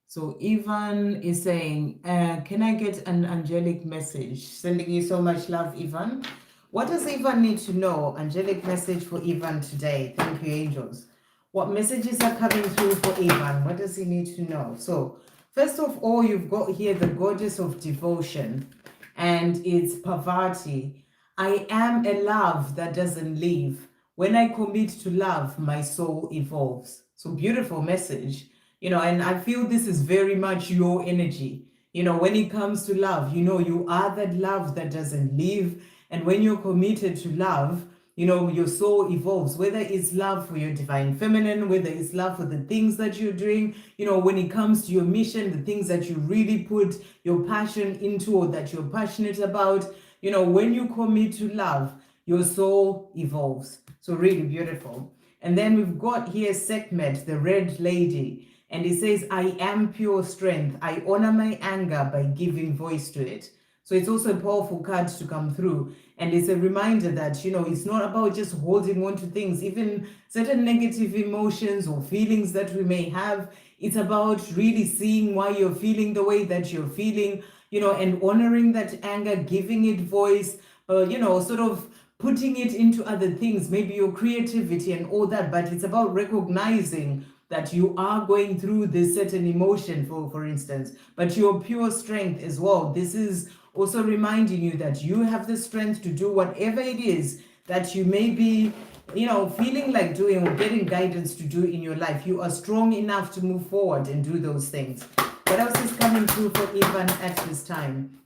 So Ivan is saying, can I get an angelic message? Sending you so much love, Ivan. What does Ivan need to know? Angelic message for Ivan today. Thank you, angels. What messages are coming through for Ivan? What does he need to know? So first of all, you've got here the goddess of devotion, and it's Parvati. I am a love that doesn't leave. When I commit to love, my soul evolves. So beautiful message, and I feel this is very much your energy. When it comes to love, you are that love that doesn't leave. And when you're committed to love, your soul evolves, whether it's love for your divine feminine, whether it's love for the things that you're doing, when it comes to your mission, the things that you really put your passion into or that you're passionate about, when you commit to love, your soul evolves. So really beautiful. And then we've got here Sekhmet, the red lady, and it says, I am pure strength. I honor my anger by giving voice to it. So it's also a powerful card to come through. And it's a reminder that, it's not about just holding on to things, even certain negative emotions or feelings that we may have. It's about really seeing why you're feeling the way that you're feeling, and honoring that anger, giving it voice, sort of putting it into other things, maybe your creativity and all that. But it's about recognizing that you are going through this certain emotion, for instance, but your pure strength as well. This is also reminding you that you have the strength to do whatever it is that you may be, feeling like doing or getting guidance to do in your life. You are strong enough to move forward and do those things. What else is coming through for Ivan at this time?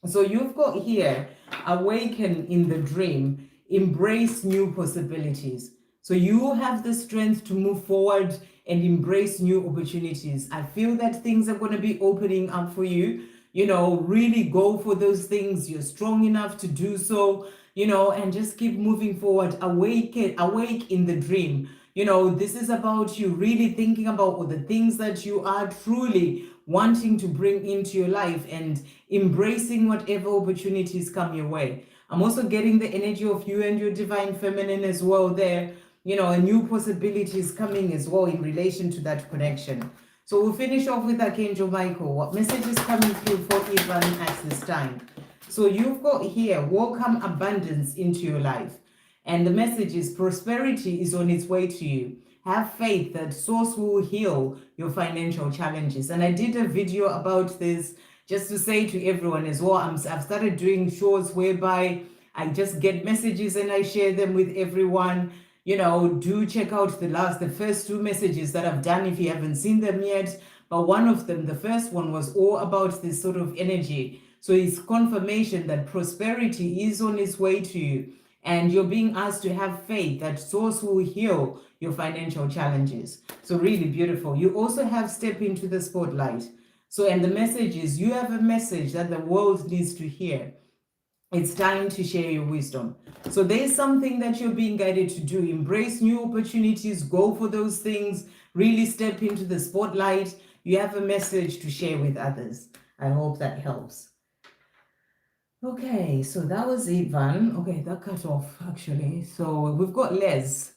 So you've got here, awaken in the dream, embrace new possibilities. So you have the strength to move forward and embrace new opportunities. I feel that things are going to be opening up for you. Really go for those things. You're strong enough to do so, and just keep moving forward. Awake in the dream. This is about you really thinking about all the things that you are truly wanting to bring into your life and embracing whatever opportunities come your way. I'm also getting the energy of you and your divine feminine as well there. A new possibilities coming as well in relation to that connection. So we'll finish off with Archangel Michael. What message is coming through for Ivan at this time? So you've got here, welcome abundance into your life. And the message is prosperity is on its way to you. Have faith that source will heal your financial challenges. And I did a video about this just to say to everyone as well. I've started doing shorts whereby I just get messages and I share them with everyone. You know, do check out the first two messages that I've done if you haven't seen them yet. But one of them, the first one, was all about this sort of energy. So it's confirmation that prosperity is on its way to you. And you're being asked to have faith that source will heal your financial challenges. So really beautiful. You also have step into the spotlight. So, and the message is you have a message that the world needs to hear. It's time to share your wisdom. So there's something that you're being guided to do. Embrace new opportunities, go for those things, really step into the spotlight. You have a message to share with others. I hope that helps. Okay, so that was Ivan. Okay, that cut off actually. So we've got Les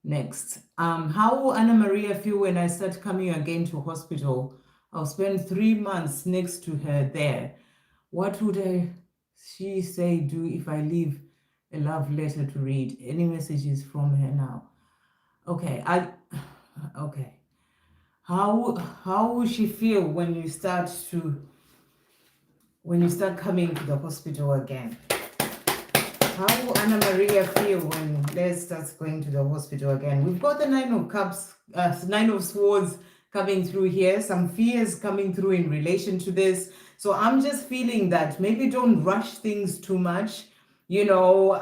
next. How will Anna Maria feel when I start coming again to hospital? I'll spend 3 months next to her there. What would she say do if I leave a love letter to read? Any messages from her now? Okay, okay. How will she feel when you start coming to the hospital again? How will Anna Maria feel when Les starts going to the hospital again? We've got the Nine of Cups, Nine of Swords coming through here. Some fears coming through in relation to this. So I'm just feeling that maybe don't rush things too much, you know,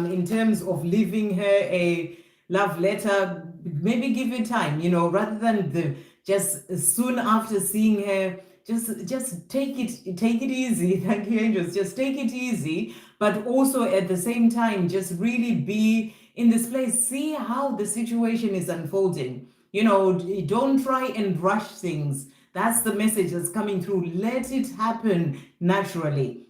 in terms of leaving her a love letter. Maybe give it time, you know, rather than just soon after seeing her. Just take it easy. Thank you, angels. Just take it easy, but also at the same time, just really be in this place. See how the situation is unfolding. You know, don't try and rush things. That's the message that's coming through. Let it happen naturally.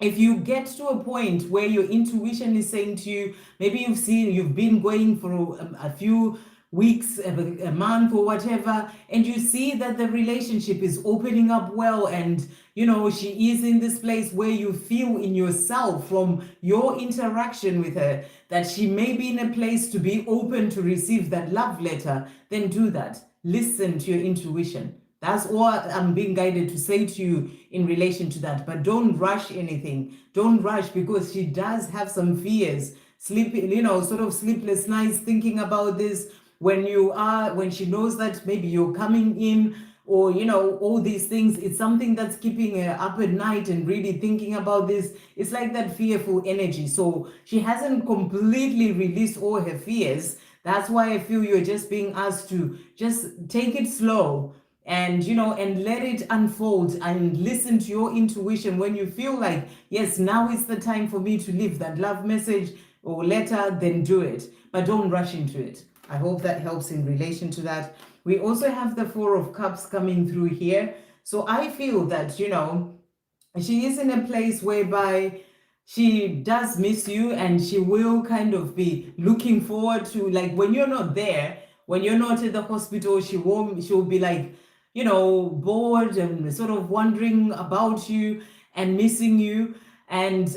If you get to a point where your intuition is saying to you, maybe you've been going for a few weeks, a month or whatever, and you see that the relationship is opening up well, and you know she is in this place where you feel in yourself from your interaction with her that she may be in a place to be open to receive that love letter, then do that. Listen to your intuition. That's what I'm being guided to say to you in relation to that. But don't rush anything. Don't rush, because she does have some fears, sort of sleepless nights thinking about this. When she knows that maybe you're coming in, or you know, all these things, it's something that's keeping her up at night and really thinking about this. It's like that fearful energy. So she hasn't completely released all her fears. That's why I feel you're just being asked to just take it slow, and you know, and let it unfold, and listen to your intuition. When you feel like, yes, now is the time for me to leave that love message or letter, then do it, but don't rush into it. I hope that helps in relation to that. We also have the Four of Cups coming through here. So I feel that, you know, she is in a place whereby she does miss you, and she will kind of be looking forward to, like, when you're not there, when you're not at the hospital, she'll be like, you know, bored and sort of wondering about you and missing you. And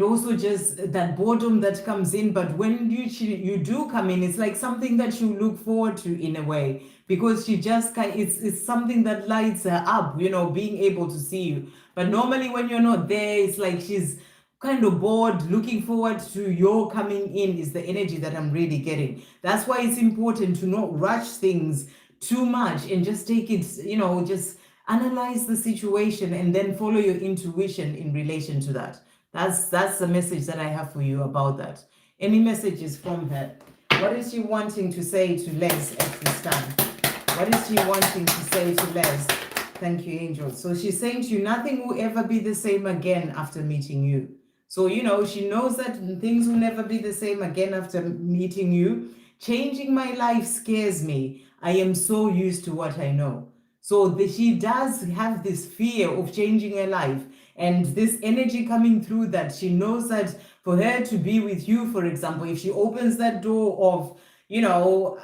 also just that boredom that comes in. But when you do come in, it's like something that you look forward to in a way, because she just it's something that lights her up, you know, being able to see you. But normally when you're not there, it's like she's kind of bored, looking forward to your coming in, is the energy that I'm really getting. That's why it's important to not rush things too much, and just take it, you know, just analyze the situation and then follow your intuition in relation to that. That's the message that I have for you about that. Any messages from her? What is she wanting to say to Les at this time? What is she wanting to say to Les? Thank you, angels. So she's saying to you, nothing will ever be the same again after meeting you. So, you know, she knows that things will never be the same again after meeting you. Changing my life scares me. I am so used to what I know. So she does have this fear of changing her life, and this energy coming through, that she knows that for her to be with you, for example, if she opens that door of, you know,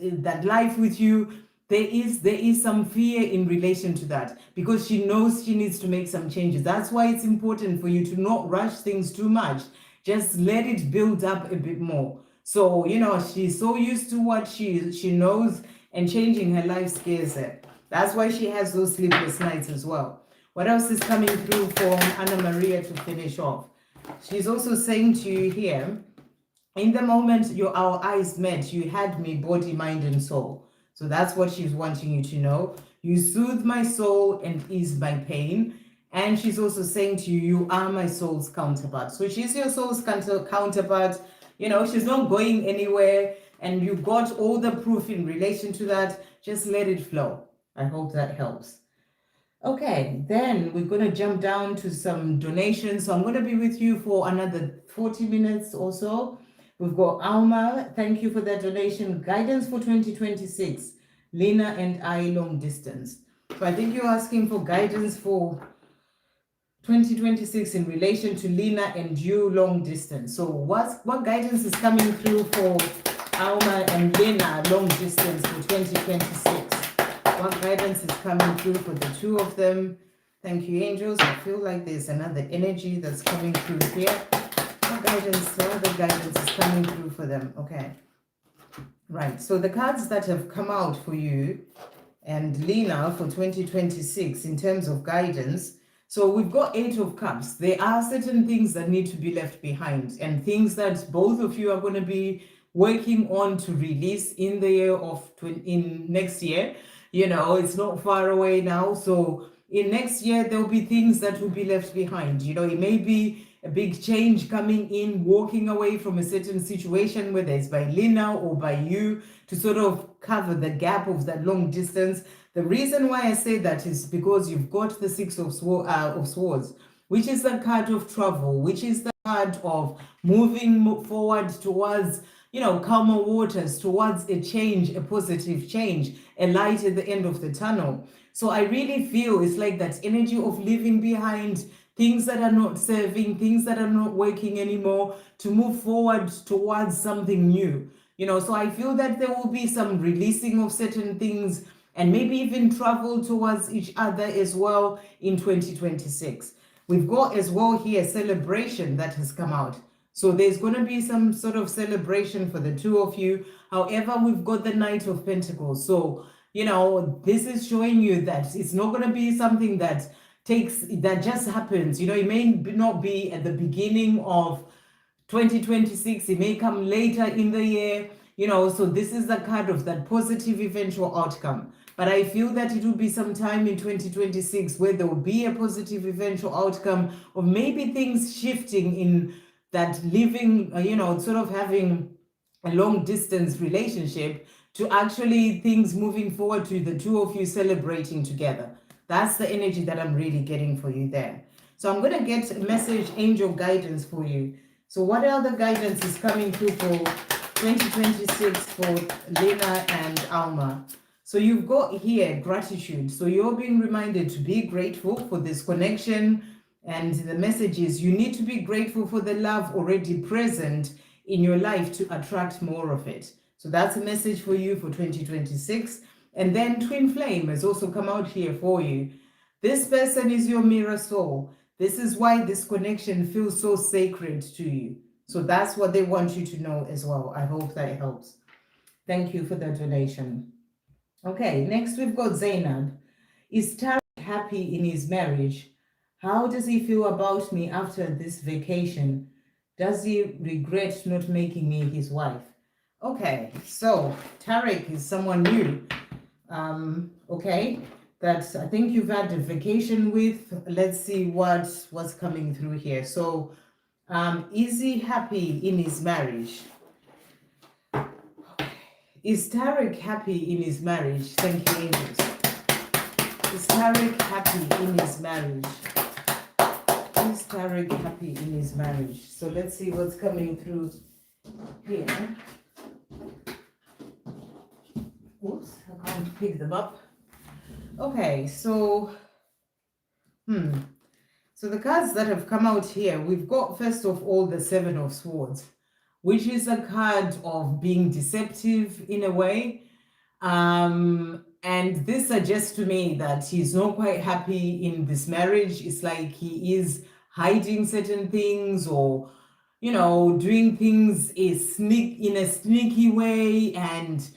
that life with you, there is some fear in relation to that, because she knows she needs to make some changes. That's why it's important for you to not rush things too much. Just let it build up a bit more. So, you know, she's so used to what she knows, and changing her life scares her. That's why she has those sleepless nights as well. What else is coming through from Anna Maria to finish off? She's also saying to you here, in the moment our eyes met, you had me body, mind, and soul. So that's what she's wanting you to know. You soothe my soul and ease my pain. And she's also saying to you, you are my soul's counterpart. So she's your soul's counterpart. You know, she's not going anywhere. And you got all the proof in relation to that. Just let it flow. I hope that helps. Okay, then we're going to jump down to some donations. So I'm going to be with you for another 40 minutes or so. We've got Alma, thank you for that donation. Guidance for 2026, Lena and I, long distance. So I think you're asking for guidance for 2026 in relation to Lena and you, long distance. So what guidance is coming through for Alma and Lena, long distance for 2026? What guidance is coming through for the two of them? Thank you, angels. I feel like there's another energy that's coming through here. What other guidance is coming through for them? Okay. Right. So the cards that have come out for you and Lena for 2026 in terms of guidance. So we've got 8 of Cups. There are certain things that need to be left behind, and things that both of you are going to be working on to release in the year of in next year. You know, it's not far away now. So in next year, there'll be things that will be left behind. You know, it may be a big change coming in, walking away from a certain situation, whether it's by Lena or by you, to sort of cover the gap of that long distance. The reason why I say that is because you've got the 6 of Swords, which is the card of travel, which is the card of moving forward towards, you know, calmer waters, towards a change, a positive change, a light at the end of the tunnel. So I really feel it's like that energy of leaving behind things that are not serving, things that are not working anymore, to move forward towards something new. You know, so I feel that there will be some releasing of certain things, and maybe even travel towards each other as well in 2026. We've got as well here celebration that has come out. So there's going to be some sort of celebration for the two of you. However, we've got the Knight of Pentacles. So, you know, this is showing you that it's not going to be something that just happens. You know, it may not be at the beginning of 2026. It may come later in the year. You know, so this is the card of that positive eventual outcome. But I feel that it will be some time in 2026 where there will be a positive eventual outcome, or maybe things shifting in that living, you know, sort of having a long distance relationship, to actually things moving forward to the two of you celebrating together. That's the energy that I'm really getting for you there. So I'm going to get a message, angel guidance for you. So what other guidance is coming through for 2026 for Lena and Alma? So you've got here gratitude. So you're being reminded to be grateful for this connection. And the message is you need to be grateful for the love already present in your life to attract more of it. So that's a message for you for 2026. And then Twin Flame has also come out here for you. This person is your mirror soul. This is why this connection feels so sacred to you. So that's what they want you to know as well. I hope that helps. Thank you for the donation. Okay, next we've got Zainab. Is Tarek happy in his marriage? How does he feel about me after this vacation? Does he regret not making me his wife? Okay, so Tarek is someone new. Okay, that I think you've had a vacation with. Let's see what's coming through here. So, is he happy in his marriage? Is Tarek happy in his marriage? Thank you, angels. Is Tarek happy in his marriage? Is Tarek happy in his marriage? So let's see what's coming through here. Oops, I can't pick them up. Okay, so so the cards that have come out here, we've got first of all the 7 of Swords, which is a card of being deceptive in a way. And this suggests to me that he's not quite happy in this marriage. It's like he is hiding certain things, or doing things in a sneaky way, and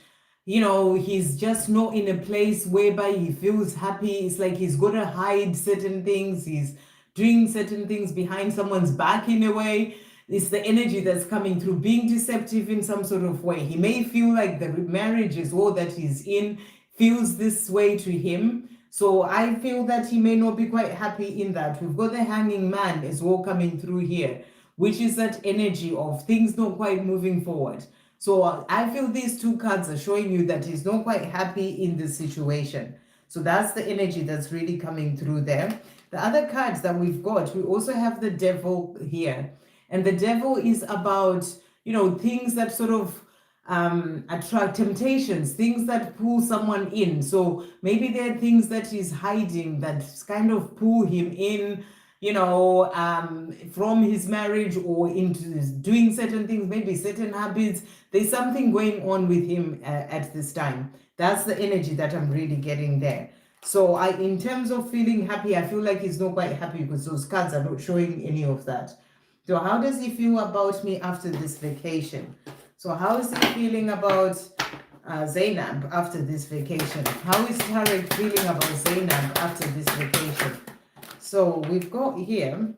he's just not in a place whereby he feels happy. It's like he's got to hide certain things. He's doing certain things behind someone's back in a way. It's the energy that's coming through, being deceptive in some sort of way. He may feel like the marriage is all that he's in, feels this way to him. So I feel that he may not be quite happy in that. We've got the Hanging Man as well coming through here, which is that energy of things not quite moving forward. So I feel these two cards are showing you that he's not quite happy in this situation. So that's the energy that's really coming through there. The other cards that we've got, we also have the Devil here. And the Devil is about, things that sort of attract temptations, things that pull someone in. So maybe there are things that he's hiding that kind of pull him in, from his marriage or into doing certain things, maybe certain habits. There's something going on with him at this time. That's the energy that I'm really getting there. So in terms of feeling happy, I feel like he's not quite happy because those cards are not showing any of that. So how does he feel about me after this vacation? So how is he feeling about Zainab after this vacation? How is Tarek feeling about Zainab after this vacation? So we've got here,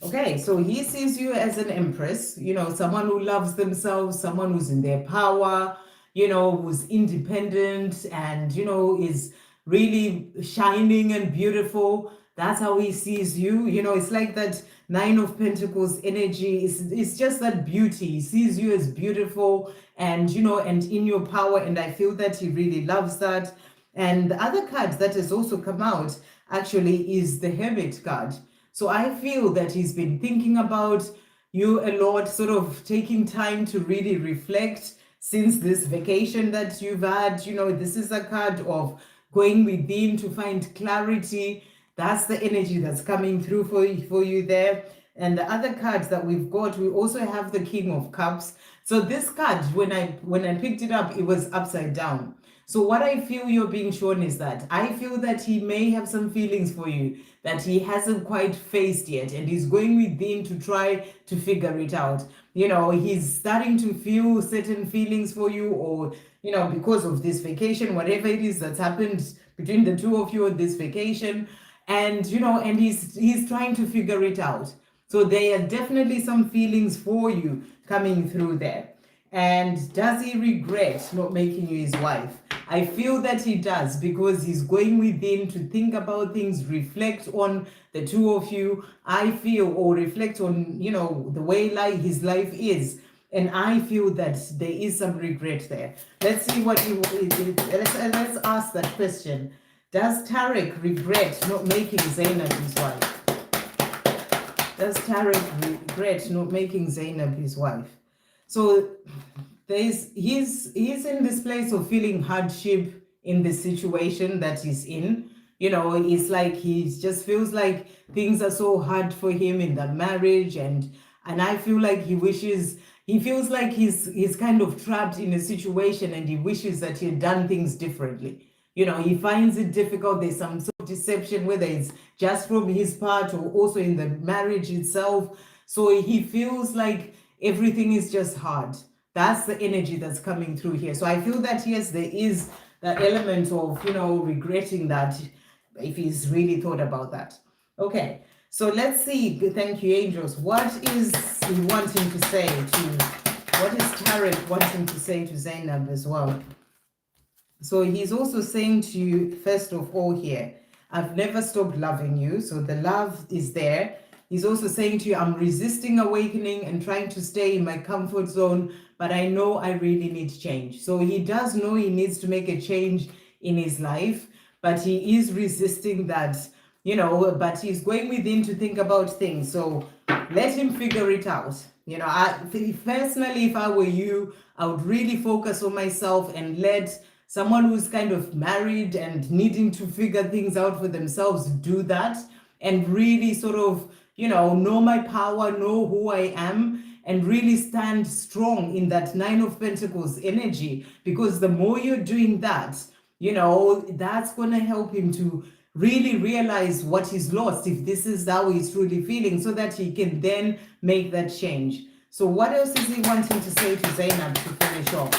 okay, so he sees you as an empress, someone who loves themselves, someone who's in their power, who's independent and, is really shining and beautiful. That's how he sees you. It's like that Nine of Pentacles energy. It's just that beauty. He sees you as beautiful and, and in your power. And I feel that he really loves that. And the other card that has also come out actually is the Hermit card. So I feel that he's been thinking about you a lot, sort of taking time to really reflect since this vacation that you've had. This is a card of going within to find clarity. That's the energy that's coming through for you there. And the other cards that we've got, we also have the King of Cups. So this card, when I picked it up, it was upside down. So what I feel you're being shown is that I feel that he may have some feelings for you that he hasn't quite faced yet, and he's going within to try to figure it out. He's starting to feel certain feelings for you, or, because of this vacation, whatever it is that's happened between the two of you on this vacation. And, and he's trying to figure it out. So there are definitely some feelings for you coming through there. And does he regret not making you his wife? I feel that he does, because he's going within to think about things, reflect on the two of you, I feel, or reflect on, the way his life is. And I feel that there is some regret there. Let's see what let's ask that question. Does Tarek regret not making Zainab his wife? Does Tarek regret not making Zainab his wife? So he's in this place of feeling hardship in the situation that he's in. It's like he just feels like things are so hard for him in that marriage, and I feel like he feels like he's kind of trapped in a situation, and he wishes that he had done things differently. He finds it difficult. There's some sort of deception, whether it's just from his part or also in the marriage itself. So he feels like everything is just hard. That's the energy that's coming through here. So I feel that, yes, there is that element of, regretting that, if he's really thought about that. Okay, so let's see. Thank you, angels. What is he wanting to say what is Tarek wanting to say to Zainab as well? So he's also saying to you, first of all here, I've never stopped loving you. So the love is there. He's also saying to you, I'm resisting awakening and trying to stay in my comfort zone, but I know I really need change. So he does know he needs to make a change in his life, but he is resisting that, but he's going within to think about things. So let him figure it out. Personally, if I were you, I would really focus on myself and let someone who's kind of married and needing to figure things out for themselves do that, and really sort of, know my power, know who I am, and really stand strong in that Nine of Pentacles energy. Because the more you're doing that, You know, that's going to help him to really realize what he's lost, if this is how he's truly feeling, so that he can then make that change. So what else is he wanting to say to Zainab to finish off?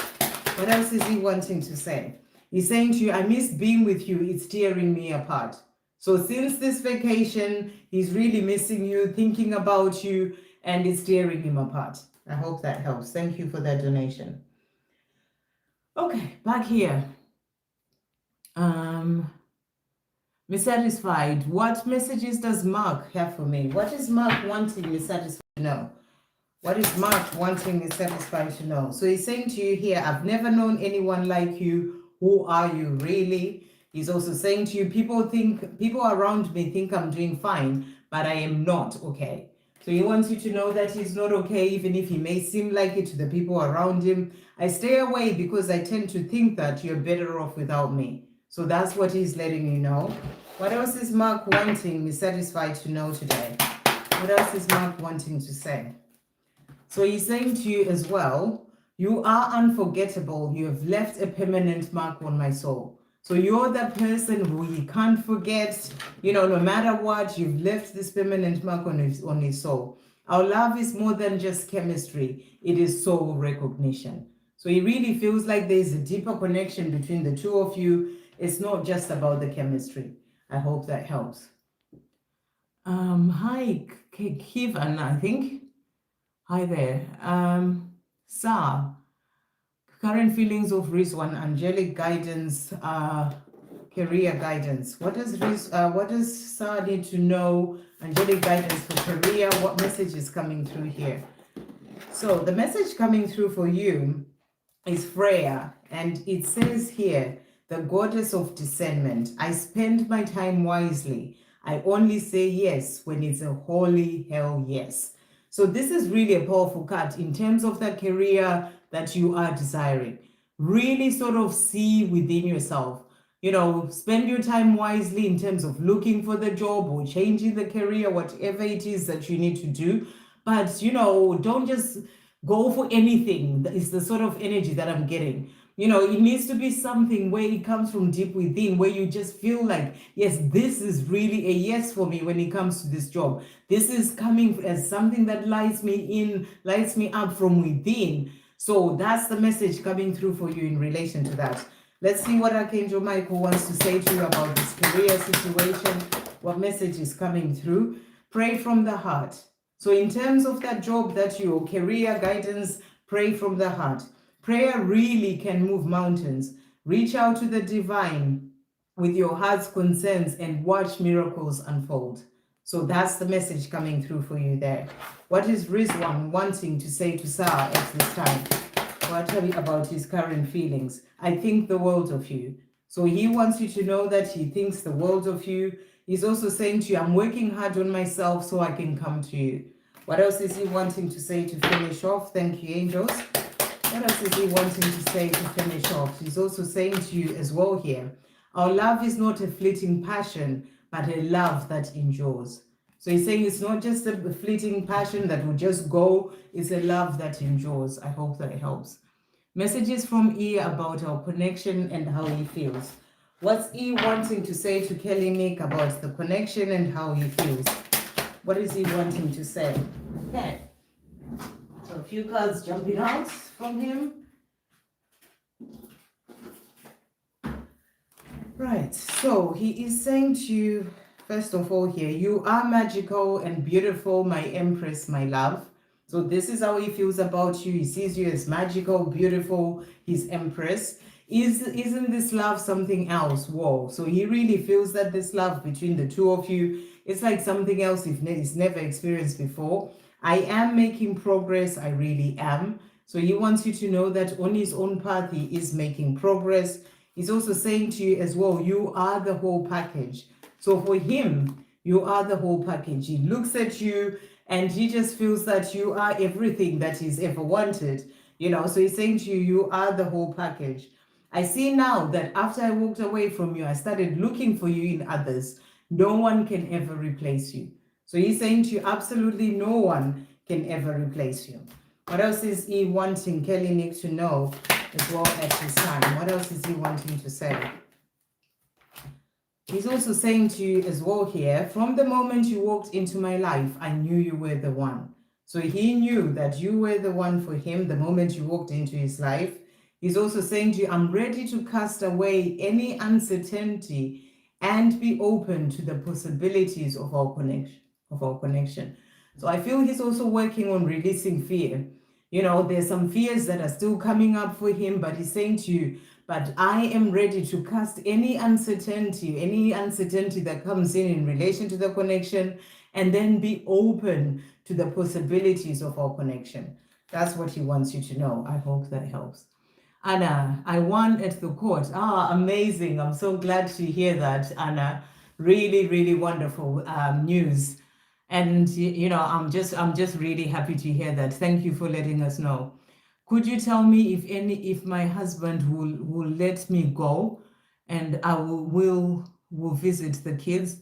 What else is he wanting to say? He's saying to you, I miss being with you. It's tearing me apart. So since this vacation, he's really missing you, thinking about you, and it's tearing him apart. I hope that helps. Thank you for that donation. Okay, back here. Me satisfied. What messages does Mark have for me? What is Mark wanting me satisfied to know? What is Mark wanting me satisfied to know? So he's saying to you here, I've never known anyone like you. Who are you really? He's also saying to you, people around me think I'm doing fine, but I am not okay. So he wants you to know that he's not okay, even if he may seem like it to the people around him. I stay away because I tend to think that you're better off without me. So that's what he's letting you know. What else is Mark wanting me satisfied to know today? What else is Mark wanting to say? So he's saying to you as well, you are unforgettable. You have left a permanent mark on my soul. So you're that person who he can't forget. You know, no matter what, you've left this permanent mark on his soul. Our love is more than just chemistry. It is soul recognition. So he really feels like there's a deeper connection between the two of you. It's not just about the chemistry. I hope that helps. Hi, Kivan, I think. Hi there. Sa, current feelings of Rizwan, angelic guidance, career guidance. What does Sa need to know? Angelic guidance for career. What message is coming through here? So the message coming through for you is Freya, and it says here, the goddess of discernment. I spend my time wisely. I only say yes when it's a holy hell yes. So this is really a powerful card in terms of the career that you are desiring. Really sort of see within yourself. You know, spend your time wisely in terms of looking for the job or changing the career, whatever it is that you need to do. But, you know, don't just go for anything. That is the sort of energy that I'm getting. You know, it needs to be something where it comes from deep within, where you just feel like, yes, this is really a yes for me when it comes to this job. This is coming as something that lights me up from within. So that's the message coming through for you in relation to that. Let's see what Archangel Michael wants to say to you about this career situation. What message is coming through? Pray from the heart. So in terms of that job, that your career guidance, pray from the heart. Prayer really can move mountains. Reach out to the divine with your heart's concerns and watch miracles unfold. So that's the message coming through for you there. What is Rizwan wanting to say to Sa at this time? What tell you about his current feelings? I think the world of you. So he wants you to know that he thinks the world of you. He's also saying to you, I'm working hard on myself so I can come to you. What else is he wanting to say to finish off? Thank you, angels. What else is he wanting to say to finish off? He's also saying to you as well here, our love is not a fleeting passion, but a love that endures. So he's saying it's not just a fleeting passion that will just go, it's a love that endures. I hope that helps. Messages from E about our connection and how he feels. What's E wanting to say to Kelly Nick about the connection and how he feels? What is he wanting to say? Okay. So a few cards jumping out from him. Right, so he is saying to you, first of all here, you are magical and beautiful, my empress, my love. So this is how he feels about you. He sees you as magical, beautiful, his empress. Isn't this love something else? Whoa. So he really feels that this love between the two of you, it's like something else he's never experienced before. I am making progress. I really am. So he wants you to know that on his own path, he is making progress. He's also saying to you as well, you are the whole package. So for him, you are the whole package. He looks at you and he just feels that you are everything that he's ever wanted. You know, so he's saying to you, you are the whole package. I see now that after I walked away from you, I started looking for you in others. No one can ever replace you. So he's saying to you, absolutely no one can ever replace you. What else is he wanting Kelly Nick to know as well at this time? What else is he wanting to say? He's also saying to you as well here, from the moment you walked into my life, I knew you were the one. So he knew that you were the one for him the moment you walked into his life. He's also saying to you, I'm ready to cast away any uncertainty and be open to the possibilities of our connection. So I feel he's also working on releasing fear. You know, there's some fears that are still coming up for him, but he's saying to you, but I am ready to cast any uncertainty that comes in relation to the connection, and then be open to the possibilities of our connection. That's what he wants you to know. I hope that helps. Anna, I won at the court. Ah, amazing. I'm so glad to hear that, Anna. Really, really wonderful news. And you know, I'm just really happy to hear that. Thank you for letting us know. Could you tell me if my husband will let me go, and I will visit the kids,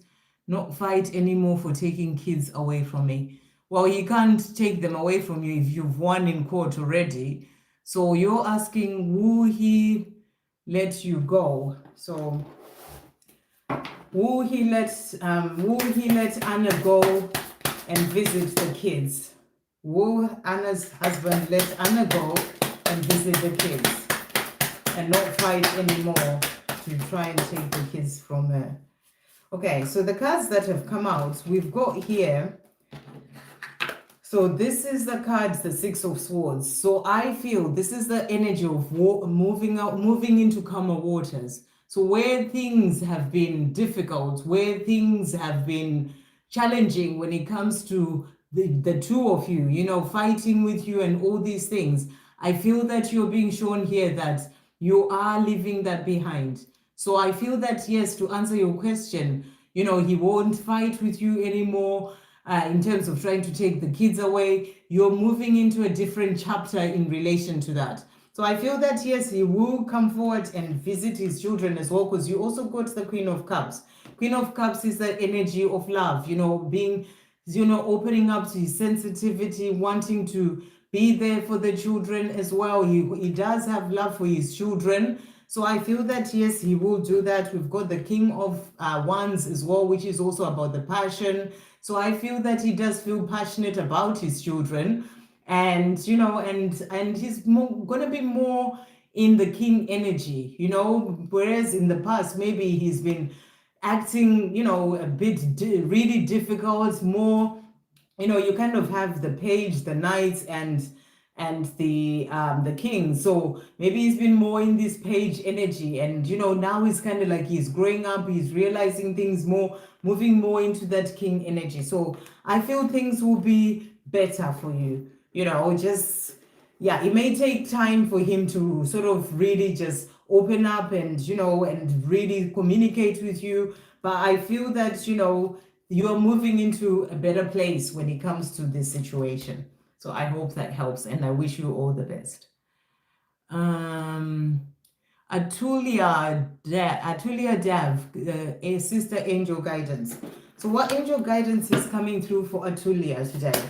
not fight anymore for taking kids away from me? Well, he can't take them away from you if you've won in court already. So you're asking, will he let you go? So will he let Anna go and visit the kids? Will Anna's husband let Anna go and visit the kids and not fight anymore to try and take the kids from her? Okay, so the cards that have come out, we've got here. So this is the cards, the Six of Swords. So I feel this is the energy of moving into calmer waters. So where things have been difficult, where things have been challenging when it comes to the two of you, you know, fighting with you and all these things, I feel that you're being shown here that you are leaving that behind. So I feel that, yes, to answer your question, you know, he won't fight with you anymore in terms of trying to take the kids away. You're moving into a different chapter in relation to that. So I feel that, yes, he will come forward and visit his children as well, because you also got the Queen of Cups. Queen of Cups is the energy of love, you know, being, you know, opening up to his sensitivity, wanting to be there for the children as well. He does have love for his children. So I feel that, yes, he will do that. We've got the King of Wands as well, which is also about the passion. So I feel that he does feel passionate about his children. And, you know, and he's going to be more in the king energy, you know, whereas in the past, maybe he's been acting, you know, a bit really difficult, more, you know, you kind of have the page, the knight, and the king. So maybe he's been more in this page energy, and you know, now he's kind of like he's growing up, he's realizing things more, moving more into that king energy. So I feel things will be better for you, you know, just, yeah, it may take time for him to sort of really just open up and, you know, and really communicate with you. But I feel that, you know, you're moving into a better place when it comes to this situation. So I hope that helps, and I wish you all the best. Atulia Dev, a Sister Angel Guidance. So what angel guidance is coming through for Atulia today?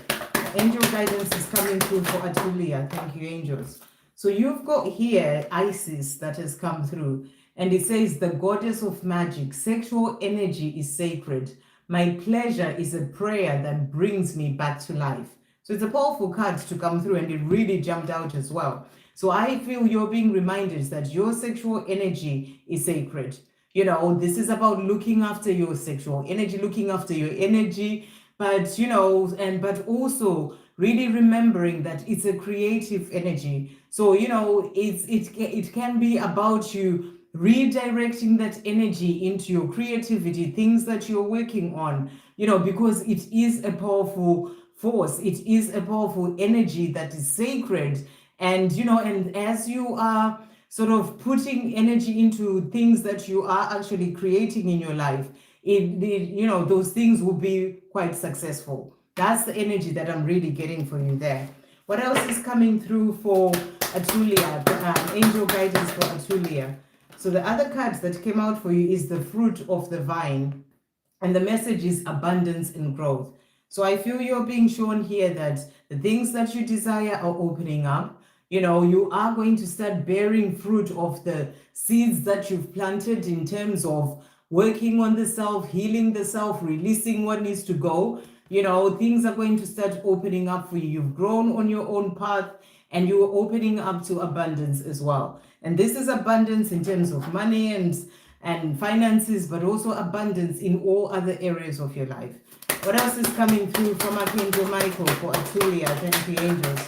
Angel guidance is coming through for Atulia. Thank you, angels. So you've got here Isis that has come through, and it says, the goddess of magic, sexual energy is sacred. My pleasure is a prayer that brings me back to life. So it's a powerful card to come through, and it really jumped out as well. So I feel you're being reminded that your sexual energy is sacred. You know, this is about looking after your sexual energy, looking after your energy, but, you know, but also really remembering that it's a creative energy. So, you know, it can be about you redirecting that energy into your creativity, things that you're working on, you know, because it is a powerful force. It is a powerful energy that is sacred. And, you know, and as you are sort of putting energy into things that you are actually creating in your life, you know, those things will be quite successful. That's the energy that I'm really getting for you there. What else is coming through for Atulia? Angel guidance for Atulia. So the other card that came out for you is the fruit of the vine. And the message is abundance and growth. So I feel you're being shown here that the things that you desire are opening up. You know, you are going to start bearing fruit of the seeds that you've planted in terms of working on the self, healing the self, releasing what needs to go, things are going to start opening up for you. You've grown on your own path and you're opening up to abundance as well. And this is abundance in terms of money and finances, but also abundance in all other areas of your life. What else is coming through from Archangel Michael for Atulia? Thank you, angels.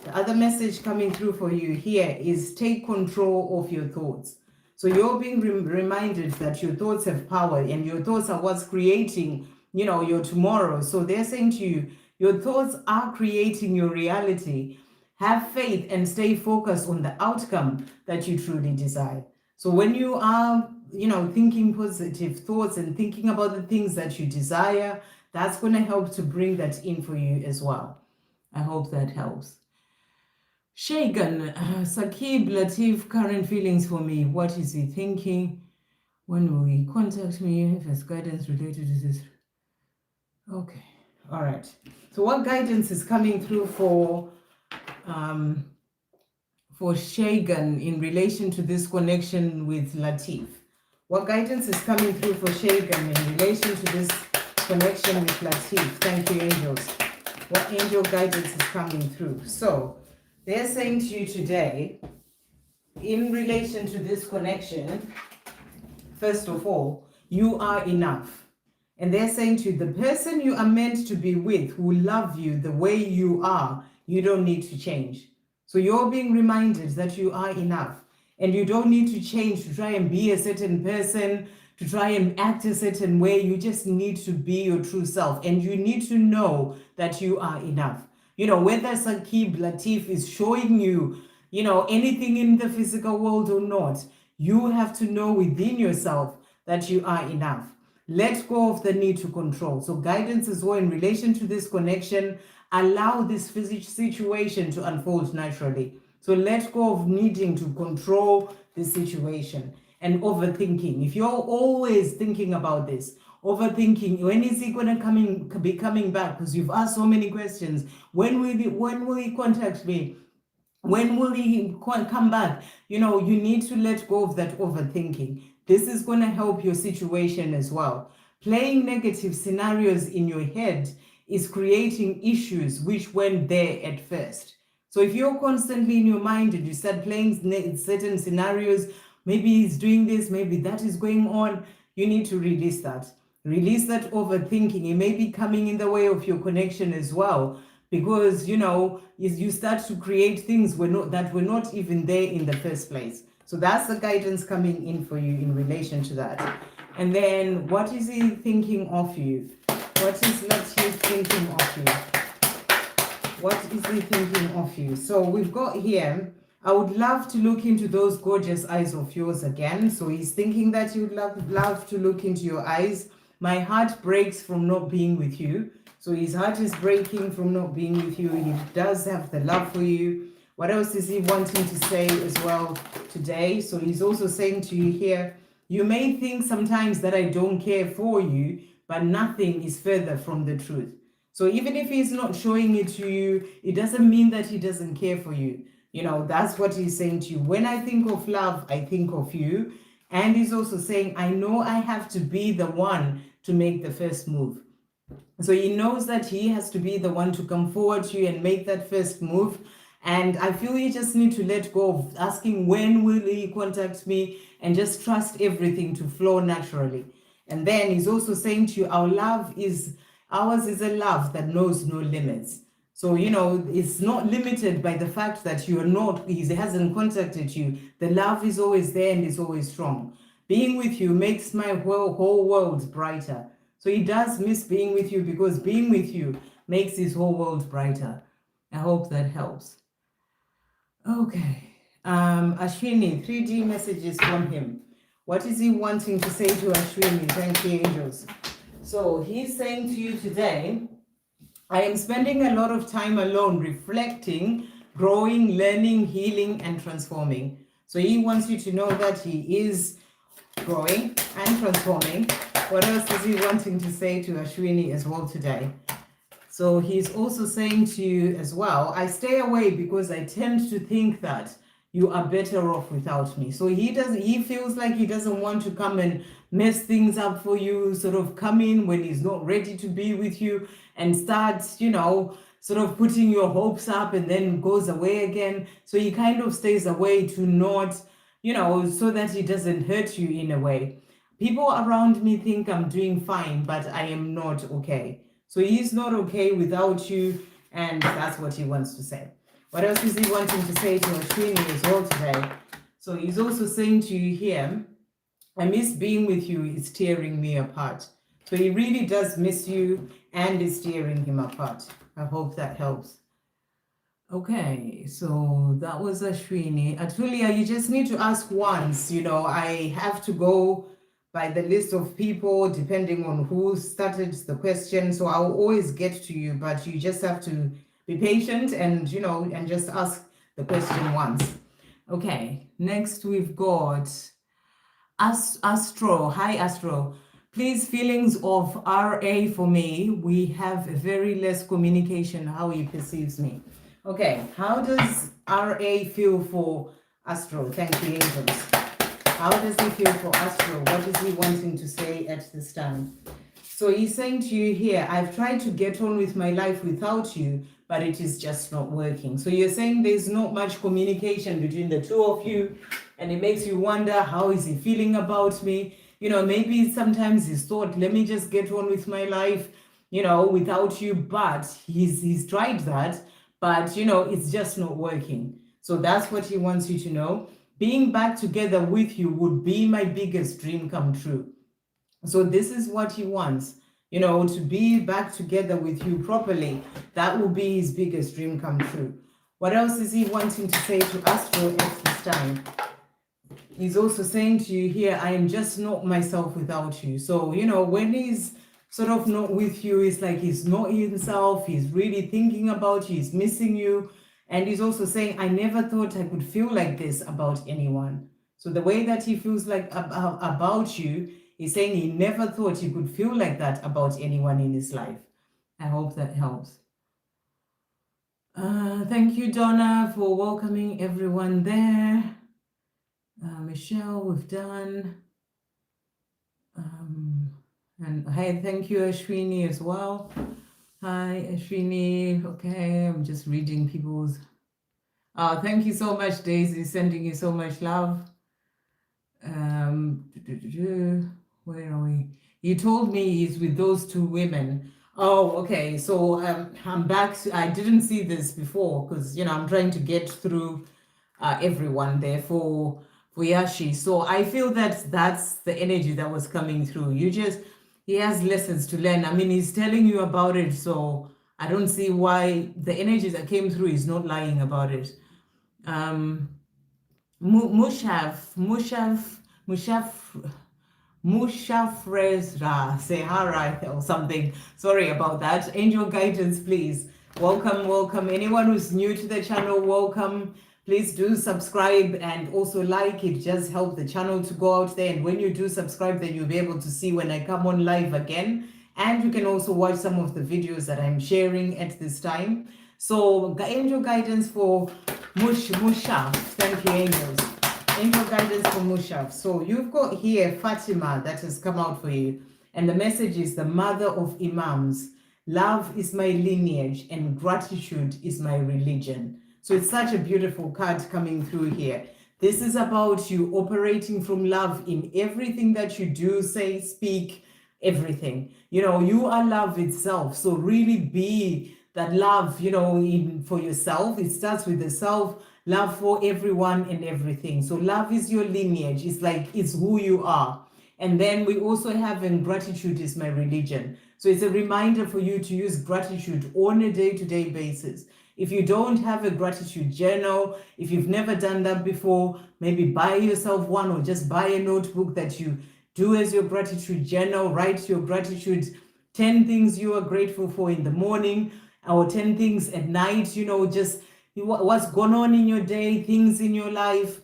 The other message coming through for you here is take control of your thoughts. So you're being reminded that your thoughts have power and your thoughts are what's creating, your tomorrow. So they're saying to you, your thoughts are creating your reality. Have faith and stay focused on the outcome that you truly desire. So when you are, thinking positive thoughts and thinking about the things that you desire, that's going to help to bring that in for you as well. I hope that helps. Shagan, Sakib Latif, current feelings for me. What is he thinking? When will he contact me? If there's guidance related to this. Okay, all right. So what guidance is coming through for Shagan in relation to this connection with Latif? What guidance is coming through for Shagan in relation to this connection with Latif? Thank you, angels. What angel guidance is coming through? So they're saying to you today, in relation to this connection, first of all, you are enough. And they're saying to you, the person you are meant to be with who love you the way you are, you don't need to change. So you're being reminded that you are enough. And you don't need to change to try and be a certain person, to try and act a certain way. You just need to be your true self. And you need to know that you are enough. Whether Sakib Latif is showing you, anything in the physical world or not, you have to know within yourself that you are enough. Let go of the need to control. So guidance as well in relation to this connection, allow this situation to unfold naturally. So let go of needing to control the situation and overthinking. If you're always thinking about this, overthinking, when is he going to be coming back? Because you've asked so many questions. When will he contact me? When will he come back? You need to let go of that overthinking. This is going to help your situation as well. Playing negative scenarios in your head is creating issues which weren't there at first. So if you're constantly in your mind and you start playing certain scenarios, maybe he's doing this, maybe that is going on, you need to release that. Release that overthinking. It may be coming in the way of your connection as well, because, you start to create things that were not even there in the first place. So that's the guidance coming in for you in relation to that. And then what is he thinking of you? What is Latif thinking of you? What is he thinking of you? So we've got here, I would love to look into those gorgeous eyes of yours again. So he's thinking that you would love to look into your eyes. My heart breaks from not being with you. So his heart is breaking from not being with you. He does have the love for you. What else is he wanting to say as well today? So he's also saying to you here, you may think sometimes that I don't care for you, but nothing is further from the truth. So even if he's not showing it to you, it doesn't mean that he doesn't care for you. That's what he's saying to you. When I think of love, I think of you. And he's also saying, I know I have to be the one to make the first move. So he knows that he has to be the one to come forward to you and make that first move. And I feel you just need to let go of asking when will he contact me and just trust everything to flow naturally. And then he's also saying to you, ours is a love that knows no limits. So, it's not limited by the fact that he hasn't contacted you. The love is always there and is always strong. Being with you makes my whole world brighter. So he does miss being with you because being with you makes his whole world brighter. I hope that helps. Okay. Ashwini, 3D messages from him. What is he wanting to say to Ashwini? Thank you, angels. So he's saying to you today, I am spending a lot of time alone, reflecting, growing, learning, healing, and transforming. So he wants you to know that he is growing and transforming. What else is he wanting to say to Ashwini as well today? So he's also saying to you as well, I stay away because I tend to think that you are better off without me. So he feels like he doesn't want to come and mess things up for you, sort of come in when he's not ready to be with you and start, sort of putting your hopes up and then goes away again. So he kind of stays away to not, so that he doesn't hurt you in a way. People around me think I'm doing fine, but I am not okay. So he's not okay without you, and that's what he wants to say. What else is he wanting to say to Ashwini as well today? So he's also saying to you here, I miss being with you, it's tearing me apart. So he really does miss you and is tearing him apart. I hope that helps. Okay, so that was Ashwini. Atulia, you just need to ask once. I have to go by the list of people depending on who started the question. So I'll always get to you, but you just have to be patient and, and just ask the question once. Okay, next we've got Astro. Hi, Astro. Please, feelings of RA for me. We have a very less communication, how he perceives me. Okay, how does RA feel for Astro? Thank you, angels. How does he feel for Astro? What is he wanting to say at this time? So he's saying to you here, I've tried to get on with my life without you, but it is just not working. So you're saying there's not much communication between the two of you, and it makes you wonder, how is he feeling about me? Maybe sometimes he's thought, let me just get on with my life, without you, but he's tried that, but, it's just not working. So that's what he wants you to know. Being back together with you would be my biggest dream come true. So this is what he wants, to be back together with you properly. That will be his biggest dream come true. What else is he wanting to say to Astro at this time? He's also saying to you here, I am just not myself without you. So, when he's sort of not with you, it's like he's not himself. He's really thinking about you. He's missing you. And he's also saying, I never thought I could feel like this about anyone. So the way that he feels like about you, he's saying he never thought he could feel like that about anyone in his life. I hope that helps. Thank you, Donna, for welcoming everyone there. Michelle, we've done. And hi, thank you, Ashwini, as well. Hi, Ashwini. Okay, I'm just reading people's. Thank you so much, Daisy, sending you so much love. Where are we? You told me he's with those two women. Oh, okay. So I'm back. I didn't see this before because, I'm trying to get through everyone there for Yashi. So I feel that that's the energy that was coming through. He has lessons to learn. I mean, he's telling you about it. So I don't see why the energy that came through is not lying about it. Mushafrezra Sehara or something. Sorry about that. Angel Guidance, please. Welcome. Anyone who's new to the channel, welcome. Please do subscribe and also like. It just helps the channel to go out there. And when you do subscribe, then you'll be able to see when I come on live again. And you can also watch some of the videos that I'm sharing at this time. So angel guidance for Mushaf. Thank you, angels. Angel guidance for Mushaf. So you've got here Fatima that has come out for you. And the message is the mother of Imams. Love is my lineage and gratitude is my religion. So it's such a beautiful card coming through here. This is about you operating from love in everything that you do, say, speak, everything. You are love itself. So really be that love, for yourself. It starts with the self, love for everyone and everything. So love is your lineage. It's who you are. And then we also have, and gratitude is my religion. So it's a reminder for you to use gratitude on a day-to-day basis. If you don't have a gratitude journal, if you've never done that before, maybe buy yourself one or just buy a notebook that you do as your gratitude journal. Write your gratitude, 10 things you are grateful for in the morning or 10 things at night, just what's going on in your day, things in your life.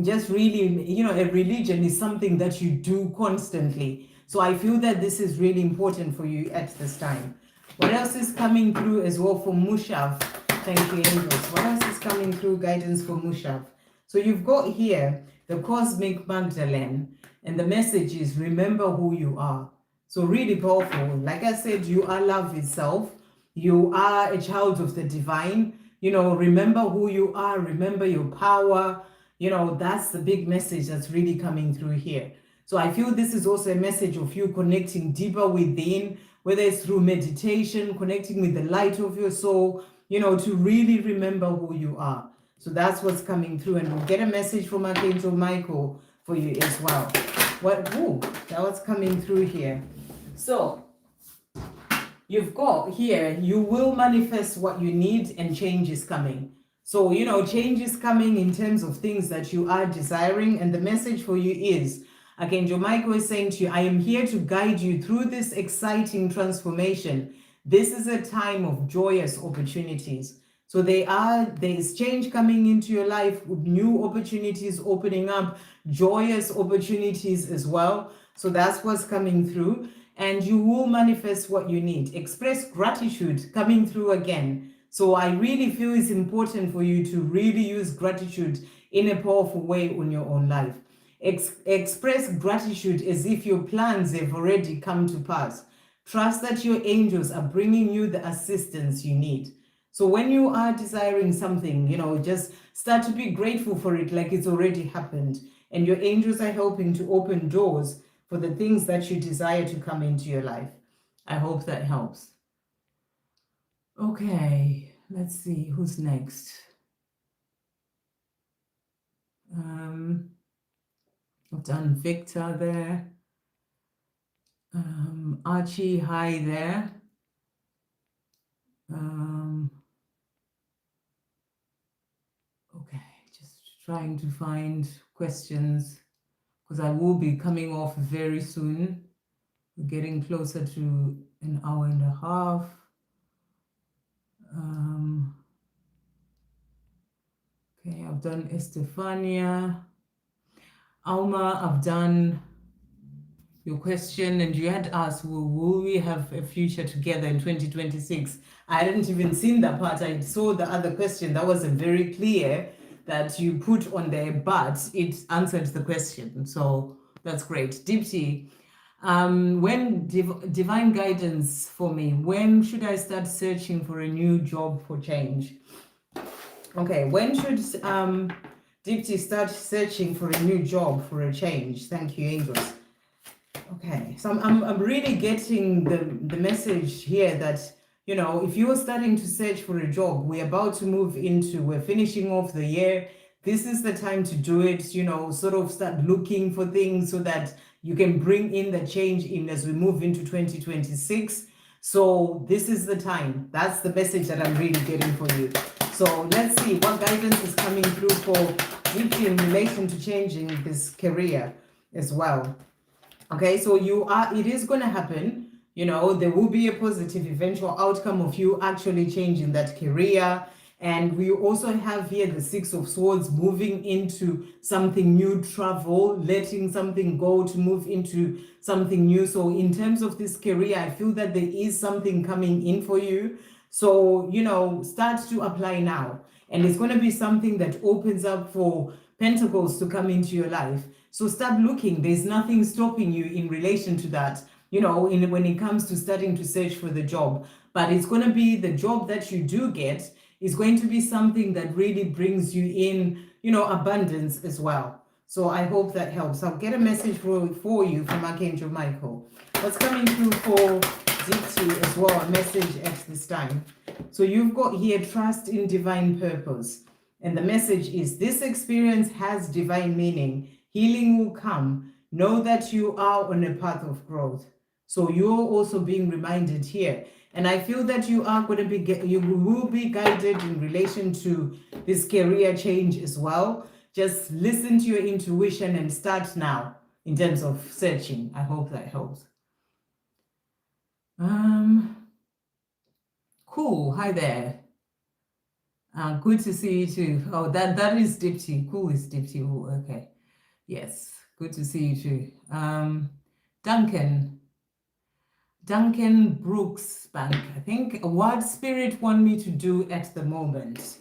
Just really, a religion is something that you do constantly. So I feel that this is really important for you at this time. What else is coming through as well for Mushaf? Thank you, angels. What else is coming through guidance for Mushaf? So you've got here the Cosmic Magdalene, and the message is remember who you are. So really powerful. Like I said, you are love itself. You are a child of the divine. Remember who you are. Remember your power. That's the big message that's really coming through here. So I feel this is also a message of you connecting deeper within, whether it's through meditation, connecting with the light of your soul, to really remember who you are. So that's what's coming through. And we'll get a message from Archangel Michael for you as well. That was coming through here. So you've got here, you will manifest what you need, and change is coming. So, change is coming in terms of things that you are desiring. And the message for you is, Archangel Michael is saying to you, I am here to guide you through this exciting transformation. This is a time of joyous opportunities. So there is change coming into your life, with new opportunities opening up, joyous opportunities as well. So that's what's coming through. And you will manifest what you need. Express gratitude coming through again. So I really feel it's important for you to really use gratitude in a powerful way on your own life. Express gratitude as if your plans have already come to pass. Trust that your angels are bringing you the assistance you need. So when you are desiring something, just start to be grateful for it like it's already happened. And your angels are helping to open doors for the things that you desire to come into your life. I hope that helps. Okay, let's see who's next. I've done Victor there. Archie, hi there. Okay, just trying to find questions because I will be coming off very soon. We're getting closer to an hour and a half. Okay, I've done Estefania. Alma, I've done your question, and you had asked, will we have a future together in 2026? I hadn't even seen that part. I saw the other question that wasn't very clear that you put on there, but it answered the question. So that's great. Deepti, when divine guidance for me, when should I start searching for a new job for change? Okay, when should Deepti start searching for a new job for a change? Thank you, angels. Okay, so I'm really getting the message here that, if you're starting to search for a job, we're about to move into, we're finishing off the year. This is the time to do it, sort of start looking for things so that you can bring in the change in as we move into 2026. So this is the time. That's the message that I'm really getting for you. So let's see what guidance is coming through for Deepti in relation to changing this career as well. Okay, so it is going to happen. There will be a positive eventual outcome of you actually changing that career. And we also have here the Six of Swords, moving into something new, travel, letting something go to move into something new. So in terms of this career, I feel that there is something coming in for you. So, start to apply now. And it's going to be something that opens up for pentacles to come into your life. So start looking. There's nothing stopping you in relation to that, when it comes to starting to search for the job. But it's going to be the job that you do get is going to be something that really brings you in, abundance as well. So I hope that helps. I'll get a message for you from Archangel Michael. What's coming through for Deepti as well, a message at this time. So you've got here, trust in divine purpose. And the message is, this experience has divine meaning. Healing will come. Know that you are on a path of growth. So you're also being reminded here. And I feel that you will be guided in relation to this career change as well. Just listen to your intuition and start now in terms of searching. I hope that helps. Cool. Hi there. Good to see you too. Oh, that is Deepti. Cool is Deepti. Oh, okay. Yes. Good to see you too. Duncan Brooks Bank, I think. What spirit want me to do at the moment?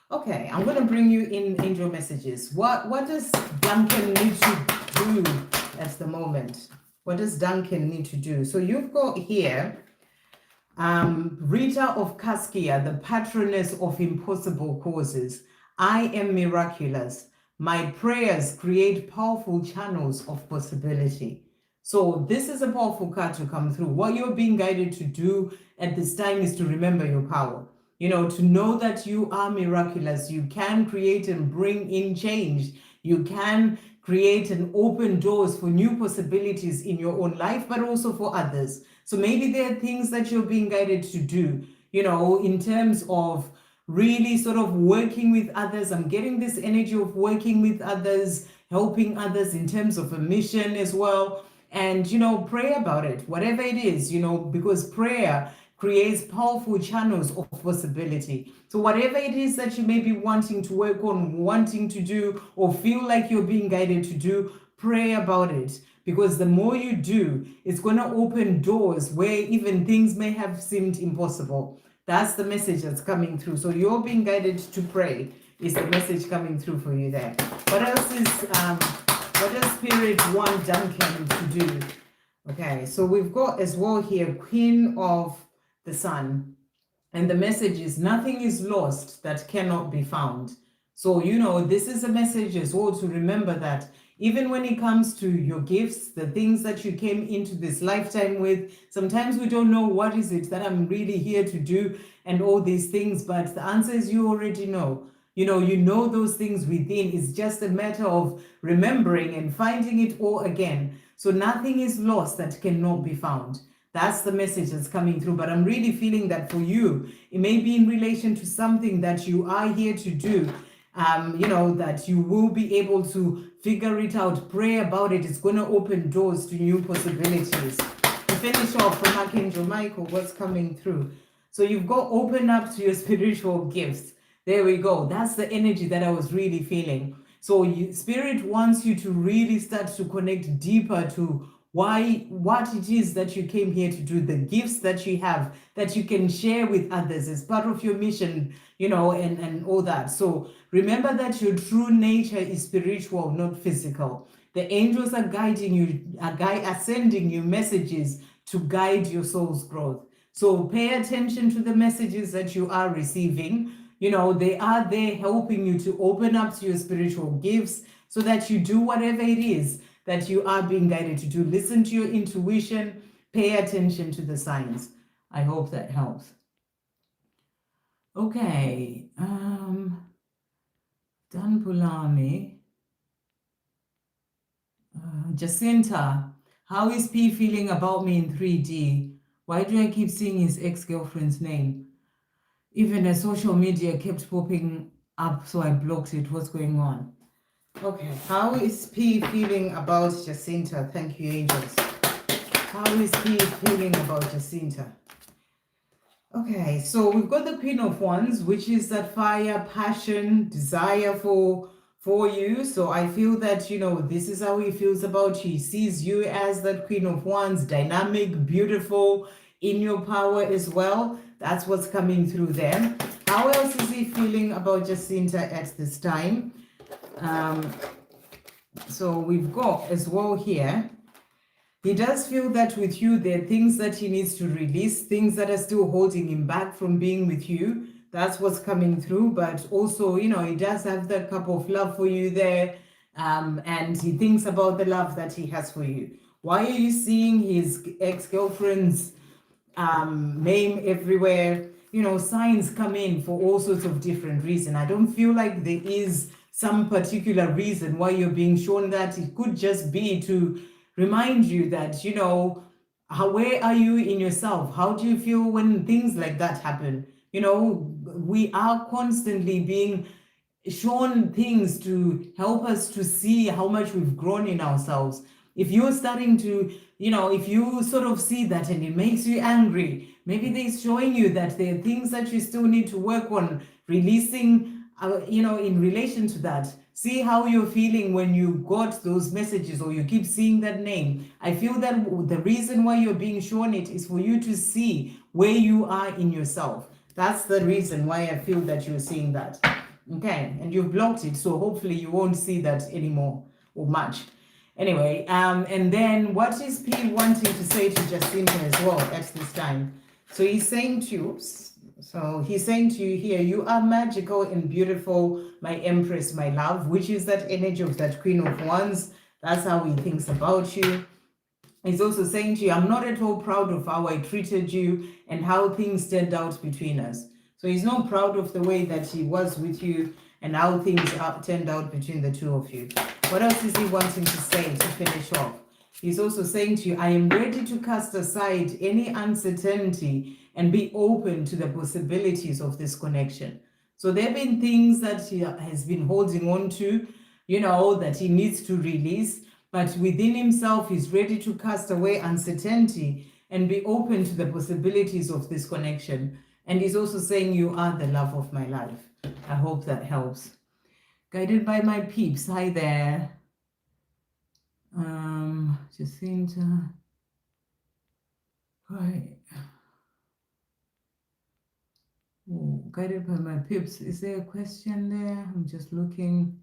Okay, I'm going to bring you in angel messages. What does Duncan need to do at the moment? What does Duncan need to do? So you've got here Rita of Caskia, the patroness of impossible causes. I am miraculous. My prayers create powerful channels of possibility. So this is a powerful card to come through. What you're being guided to do at this time is to remember your power. You know, to know that you are miraculous. You can create and bring in change. You can create and open doors for new possibilities in your own life, but also for others. So maybe there are things that you're being guided to do, you know, in terms of really sort of working with others. I'm getting this energy of working with others, helping others in terms of a mission as well. And, you know, pray about it, whatever it is, you know, because prayer creates powerful channels of possibility. So whatever it is that you may be wanting to work on, wanting to do, or feel like you're being guided to do, pray about it. Because the more you do, it's going to open doors where even things may have seemed impossible. That's the message that's coming through. So you're being guided to pray is the message coming through for you there. What else is, what does Spirit want Duncan to do? Okay, so we've got as well here, Queen of the Sun. And the message is, nothing is lost that cannot be found. So, you know, this is a message as well to remember that even when it comes to your gifts, the things that you came into this lifetime with, sometimes we don't know what is it that I'm really here to do and all these things, but the answer is you already know. You know those things within. It's just a matter of remembering and finding it all again. So nothing is lost that cannot be found. That's the message that's coming through. But I'm really feeling that for you, it may be in relation to something that you are here to do. You know, that you will be able to figure it out, pray about it. It's going to open doors to new possibilities. To finish off from Archangel Michael, what's coming through? So you've got open up to your spiritual gifts. There we go. That's the energy that I was really feeling. So Spirit wants you to really start to connect deeper to what it is that you came here to do, the gifts that you have, that you can share with others as part of your mission, you know, and all that. So remember that your true nature is spiritual, not physical. The angels are guiding you, are sending you messages to guide your soul's growth. So pay attention to the messages that you are receiving. You know, they are there helping you to open up to your spiritual gifts so that you do whatever it is that you are being guided to do. Listen to your intuition, pay attention to the signs. I hope that helps. Okay, Dan Pulami. Jacinta, how is P feeling about me in 3D? Why do I keep seeing his ex-girlfriend's name? Even the social media kept popping up, so I blocked it. What's going on? Okay, how is P feeling about Jacinta? Thank you, angels. How is P feeling about Jacinta? Okay, so we've got the Queen of Wands, which is that fire, passion, desire for you. So I feel that, you know, this is how he feels about you. He sees you as that Queen of Wands, dynamic, beautiful, in your power as well. That's what's coming through there. How else is he feeling about Jacinta at this time? So we've got as well here, he does feel that with you, there are things that he needs to release, things that are still holding him back from being with you. That's what's coming through. But also, you know, he does have that cup of love for you there. And he thinks about the love that he has for you. Why are you seeing his ex-girlfriend's name everywhere? You know, signs come in for all sorts of different reasons. I don't feel like there is some particular reason why you're being shown that. It could just be to remind you that, you know, where are you in yourself? How do you feel when things like that happen? You know, we are constantly being shown things to help us to see how much we've grown in ourselves. If you're starting to, you know, if you sort of see that and it makes you angry, maybe they're showing you that there are things that you still need to work on releasing, you know, in relation to that. See how you're feeling when you got those messages or you keep seeing that name. I feel that the reason why you're being shown it is for you to see where you are in yourself. That's the reason why I feel that you're seeing that. Okay, and you've blocked it, so hopefully you won't see that anymore or much. Anyway, and then what is P wanting to say to Jacinta as well at this time? So he's saying to you, he's saying to you here, you are magical and beautiful, my empress, my love, which is that energy of that Queen of Wands. That's how he thinks about you. He's also saying to you, I'm not at all proud of how I treated you and how things turned out between us. So he's not proud of the way that he was with you and how things turned out between the two of you. What else is he wanting to say to finish off? He's also saying to you, I am ready to cast aside any uncertainty and be open to the possibilities of this connection. So there have been things that he has been holding on to, that he needs to release. But within himself, he's ready to cast away uncertainty and be open to the possibilities of this connection. And he's also saying, you are the love of my life. I hope that helps. Guided by my peeps. Hi there. Jacinta. Right. Oh, guided by my peeps. Is there a question there? I'm just looking.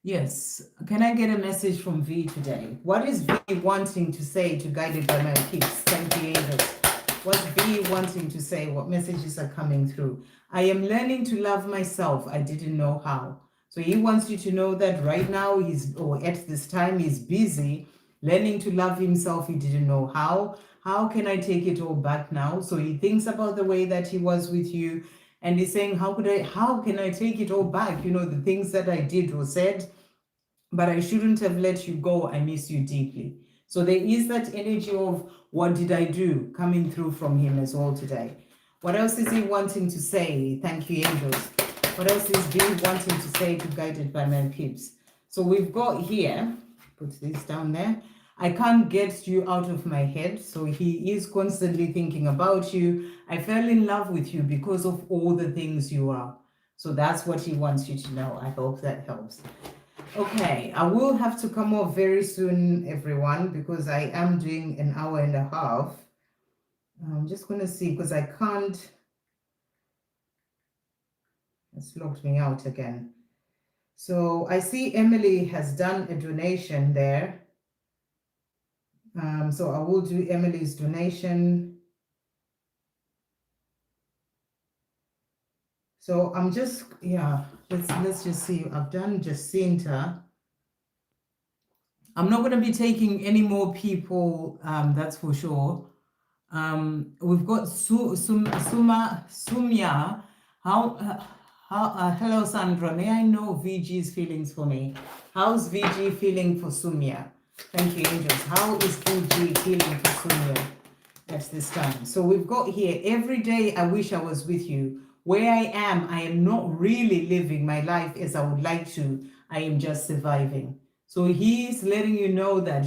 Yes. Can I get a message from V today? What is V wanting to say to Guided by My Peeps? Thank you, angels. What's V wanting to say? What messages are coming through? I am learning to love myself. I didn't know how. So he wants you to know that right now at this time he's busy learning to love himself. He didn't know how. How can I take it all back now? So he thinks about the way that he was with you. And he's saying, how can I take it all back? The things that I did or said, but I shouldn't have let you go. I miss you deeply. So there is that energy of what did I do coming through from him as well today. What else is he wanting to say? Thank you, angels. What else is he wanting to say to Guided by My Peeps? So we've got here, put this down there. I can't get you out of my head. So he is constantly thinking about you. I fell in love with you because of all the things you are. So that's what he wants you to know. I hope that helps. Okay, I will have to come off very soon, everyone, because I am doing an hour and a half. I'm just going to see because I can't. It's locked me out again. So I see Emily has done a donation there. So I will do Emily's donation. So I'm just, let's just see. I've done Jacinta. I'm not going to be taking any more people, that's for sure. We've got Sumya. Hello, Sandra. May I know VG's feelings for me? How's VG feeling for Sumya? Thank you, angels. How is VG feeling for Sumya at this time? So we've got here, every day I wish I was with you. Where I am not really living my life as I would like to. I am just surviving. So he's letting you know that,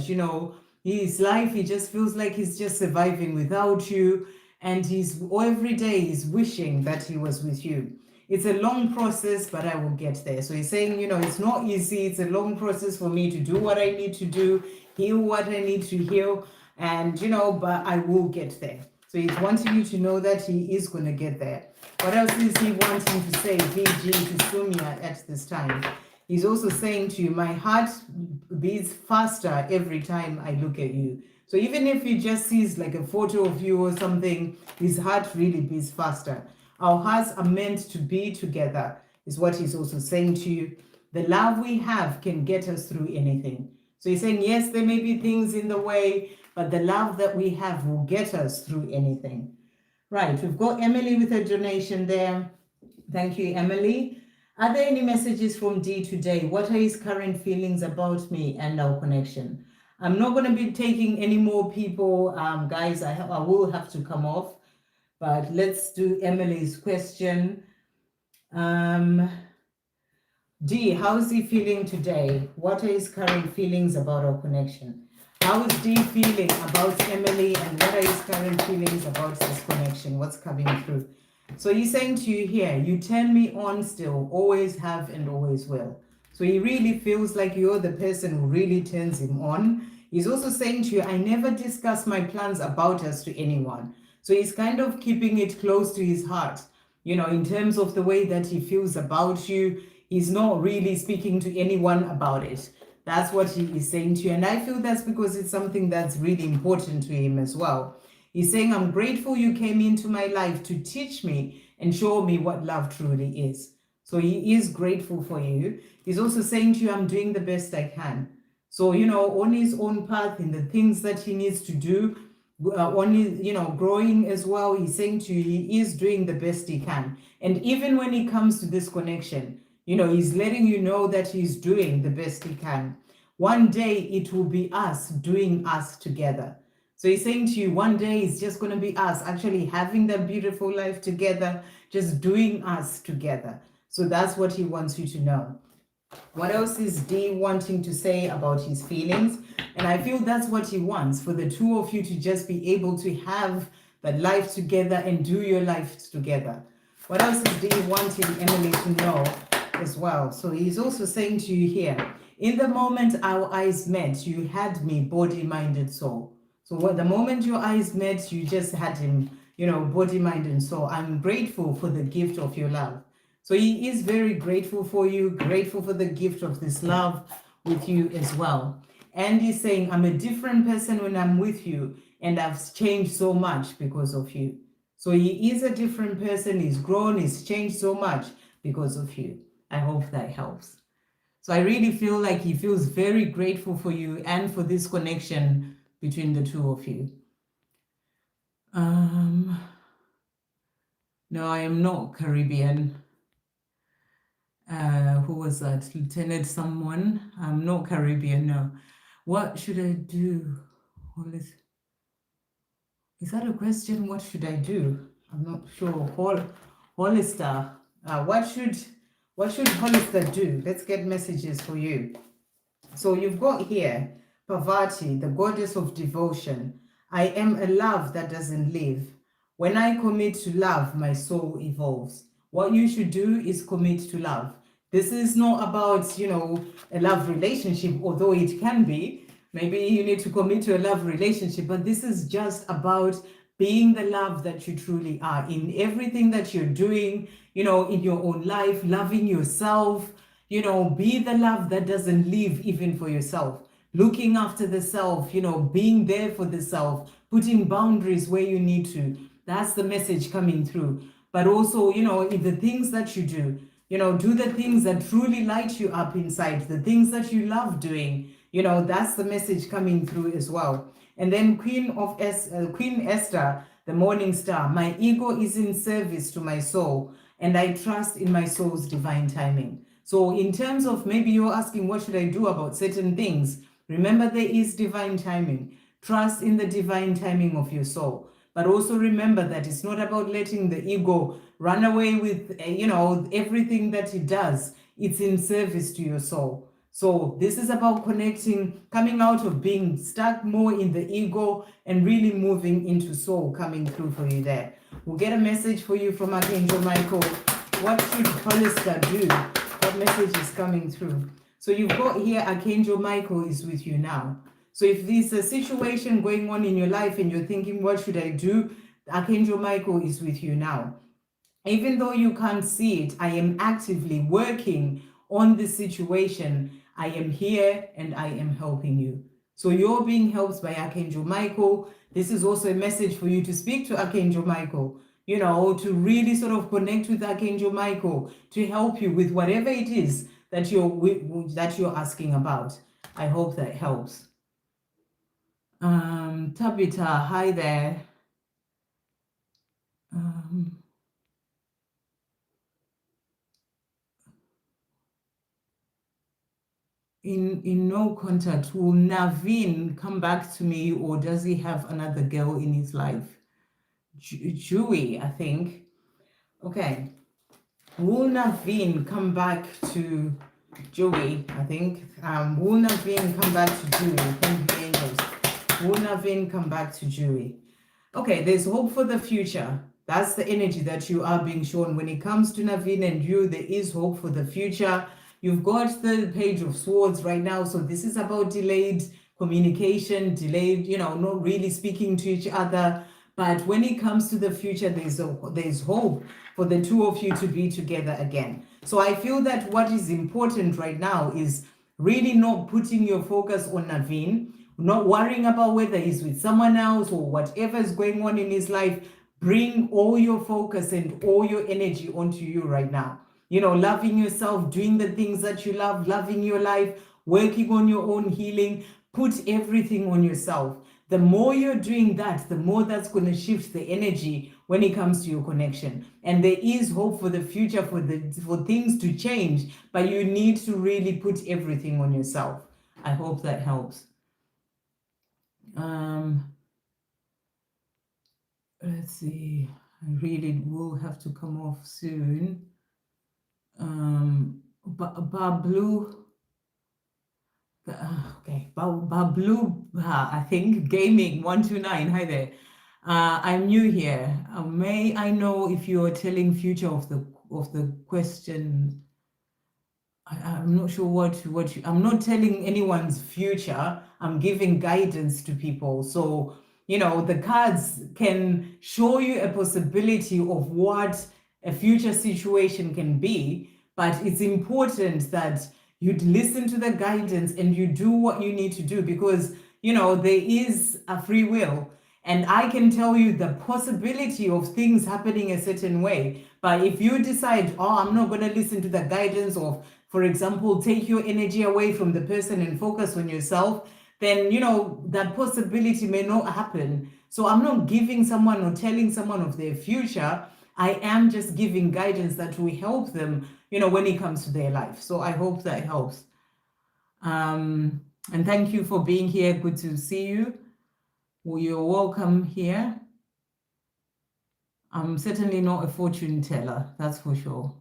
his life, he just feels like he's just surviving without you. And every day he's wishing that he was with you. It's a long process, but I will get there. So he's saying, it's not easy. It's a long process for me to do what I need to do, heal what I need to heal. And, but I will get there. So he's wanting you to know that he is going to get there. What else is he wanting to say, VG, to Sumya at this time? He's also saying to you, my heart beats faster every time I look at you. So even if he just sees like a photo of you or something, his heart really beats faster. Our hearts are meant to be together, is what he's also saying to you. The love we have can get us through anything. So he's saying, yes, there may be things in the way, but the love that we have will get us through anything. Right, we've got Emily with a donation there. Thank you, Emily. Are there any messages from D today? What are his current feelings about me and our connection? I'm not going to be taking any more people, guys. I will have to come off. But let's do Emily's question. D, how is he feeling today? What are his current feelings about our connection? How is D feeling about Emily, and what are his current feelings about this connection? What's coming through? So he's saying to you here, you turn me on still, always have and always will. So he really feels like you're the person who really turns him on. He's also saying to you, I never discuss my plans about us to anyone. So he's kind of keeping it close to his heart, in terms of the way that he feels about you. He's not really speaking to anyone about it. That's what he is saying to you. And I feel that's because it's something that's really important to him as well. He's saying, I'm grateful you came into my life to teach me and show me what love truly is. So he is grateful for you. He's also saying to you, I'm doing the best I can. So, on his own path, in the things that he needs to do, on his, growing as well, he's saying to you, he is doing the best he can. And even when it comes to this connection, he's letting you know that he's doing the best he can. One day it will be us doing us together. So he's saying to you, one day it's just going to be us actually having that beautiful life together, just doing us together. So that's what he wants you to know. What else is D wanting to say about his feelings? And I feel that's what he wants, for the two of you to just be able to have that life together and do your life together. What else is D wanting Emily to know as well? So he's also saying to you here, in the moment our eyes met, you had me body, mind, and soul. So the moment your eyes met, you just had him, body, mind, and soul. I'm grateful for the gift of your love. So he is very grateful for you, grateful for the gift of this love with you as well. And he's saying, I'm a different person when I'm with you, and I've changed so much because of you. So he is a different person, he's grown, he's changed so much because of you. I hope that helps. So I really feel like he feels very grateful for you and for this connection between the two of you. No, I am not Caribbean. Who was that? Lieutenant someone? I'm not Caribbean, no. What should I do? Is that a question? What should I do? I'm not sure. Hollister. What should Hollister do? Let's get messages for you. So you've got here, Parvati, the goddess of devotion. I am a love that doesn't live. When I commit to love, my soul evolves. What you should do is commit to love. This is not about, a love relationship, although it can be. Maybe you need to commit to a love relationship, but this is just about being the love that you truly are in everything that you're doing, in your own life, loving yourself, be the love that doesn't live even for yourself, looking after the self, being there for the self, putting boundaries where you need to. That's the message coming through. But also, in the things that you do, do the things that truly light you up inside, the things that you love doing, that's the message coming through as well. And then Queen Esther, the morning star, my ego is in service to my soul, and I trust in my soul's divine timing. So in terms of maybe you're asking, what should I do about certain things? Remember, there is divine timing. Trust in the divine timing of your soul. But also remember that it's not about letting the ego run away with, everything that it does. It's in service to your soul. So this is about connecting, coming out of being stuck more in the ego and really moving into soul coming through for you there. We'll get a message for you from Archangel Michael. What should Hollister do? What message is coming through? So you've got here, Archangel Michael is with you now. So if there's a situation going on in your life and you're thinking, what should I do? Archangel Michael is with you now. Even though you can't see it, I am actively working on this situation. I am here and I am helping you. So you're being helped by Archangel Michael. This is also a message for you to speak to Archangel Michael, to really sort of connect with Archangel Michael to help you with whatever it is that you're asking about. I hope that helps. Tabitha, hi there. In no contact, will Naveen come back to me, or does he have another girl in his life? Jewy, I think. Okay. Will Naveen come back to Jewy, I think. Will Naveen come back to Jewy? Thank you, angels. Will Naveen come back to Jewy? Okay, there's hope for the future. That's the energy that you are being shown. When it comes to Naveen and you, there is hope for the future. You've got the Page of Swords right now. So this is about delayed communication delayed, not really speaking to each other. But when it comes to the future, there's hope for the two of you to be together again. So I feel that what is important right now is really not putting your focus on Naveen, not worrying about whether he's with someone else or whatever is going on in his life. Bring all your focus and all your energy onto you right now. Loving yourself, doing the things that you love, loving your life, working on your own healing. Put everything on yourself. The more you're doing that, the more that's going to shift the energy when it comes to your connection. And there is hope for the future, for things to change, but you need to really put everything on yourself. I hope that helps. Let's see. I really will have to come off soon. Bablu. Okay, Bablu, I think Gaming 129. Hi there. I'm new here. May I know if you are telling future of the question? I'm not sure what I'm not telling anyone's future. I'm giving guidance to people. So, the cards can show you a possibility of what a future situation can be, but it's important that you'd listen to the guidance and you do what you need to do, because, there is a free will. And I can tell you the possibility of things happening a certain way. But if you decide, I'm not going to listen to the guidance of, for example, take your energy away from the person and focus on yourself, then, that possibility may not happen. So I'm not giving someone or telling someone of their future. I am just giving guidance that will help them, when it comes to their life. So I hope that helps. And thank you for being here. Good to see you. Well, you're welcome here. I'm certainly not a fortune teller, that's for sure.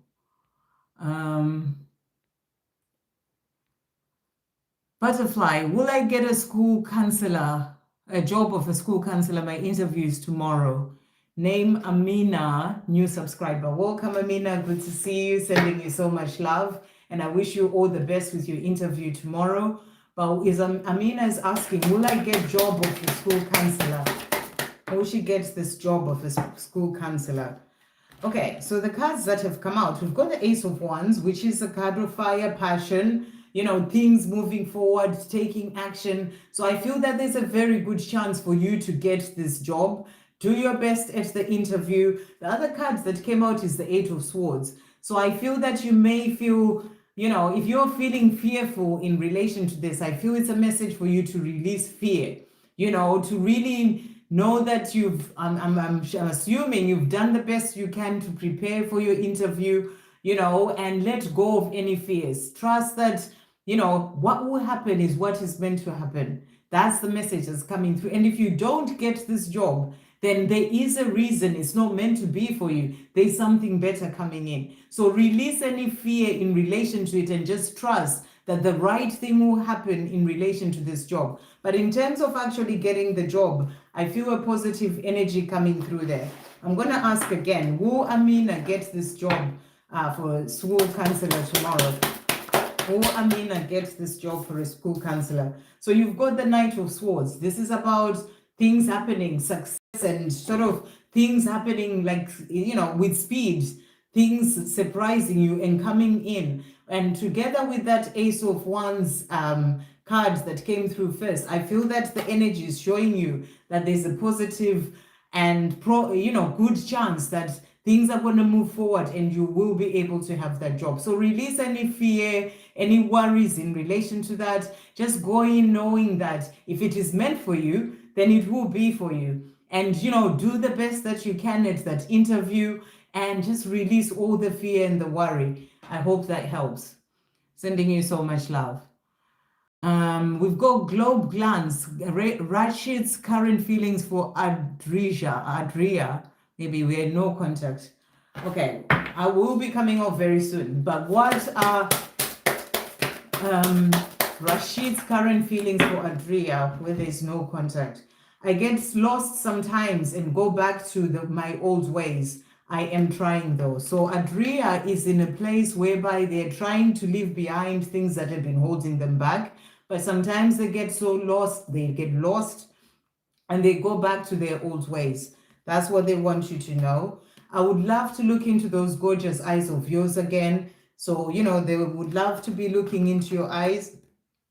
Butterfly, will I get a school counselor, a job of a school counselor? My interview is tomorrow. Name Amina, new subscriber. Welcome, Amina. Good to see you. Sending you so much love. And I wish you all the best with your interview tomorrow. But Amina is asking, will I get job of a school counselor? Will she get this job of a school counselor? Okay, so the cards that have come out, we've got the Ace of Wands, which is a card of fire, passion, things moving forward, taking action. So I feel that there's a very good chance for you to get this job. Do your best at the interview. The other cards that came out is the Eight of Swords. So I feel that you may feel, if you're feeling fearful in relation to this, I feel it's a message for you to release fear, to really know that I'm assuming you've done the best you can to prepare for your interview, and let go of any fears. Trust that, what will happen is what is meant to happen. That's the message that's coming through. And if you don't get this job, then there is a reason it's not meant to be for you. There's something better coming in. So release any fear in relation to it and just trust that the right thing will happen in relation to this job. But in terms of actually getting the job, I feel a positive energy coming through there. I'm going to ask again, will Amina get this job for school counselor tomorrow? Will Amina get this job for a school counselor? So you've got the Knight of Swords. This is about things happening, success, and sort of things happening like, with speed, things surprising you and coming in. And together with that Ace of Wands card that came through first, I feel that the energy is showing you that there's a positive and good chance that things are going to move forward and you will be able to have that job. So release any fear, any worries in relation to that. Just go in knowing that if it is meant for you, then it will be for you. And, do the best that you can at that interview and just release all the fear and the worry. I hope that helps. Sending you so much love. We've got Globe Glance, Rashid's current feelings for Adria. Maybe we had no contact. Okay, I will be coming off very soon. But what are Rashid's current feelings for Adria where there's no contact? I get lost sometimes and go back to my old ways. I am trying though. So Adria is in a place whereby they're trying to leave behind things that have been holding them back. But sometimes they get so lost, they get lost and they go back to their old ways. That's what they want you to know. I would love to look into those gorgeous eyes of yours again. So, they would love to be looking into your eyes.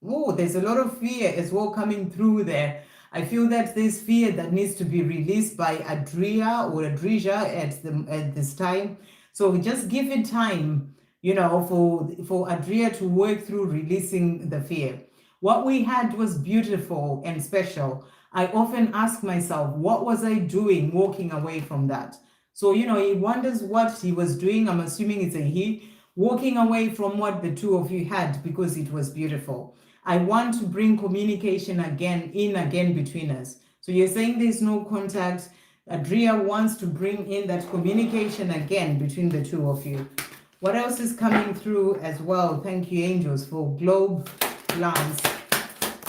Oh, there's a lot of fear as well coming through there. I feel that there's fear that needs to be released by Adria or Adrija at this time. So just give it time, for Adria to work through releasing the fear. What we had was beautiful and special. I often ask myself, what was I doing walking away from that? So, he wonders what he was doing. I'm assuming it's a he, walking away from what the two of you had because it was beautiful. I want to bring communication again between us. So you're saying there's no contact. Adria wants to bring in that communication again between the two of you. What else is coming through as well? Thank you, angels, for globe glance.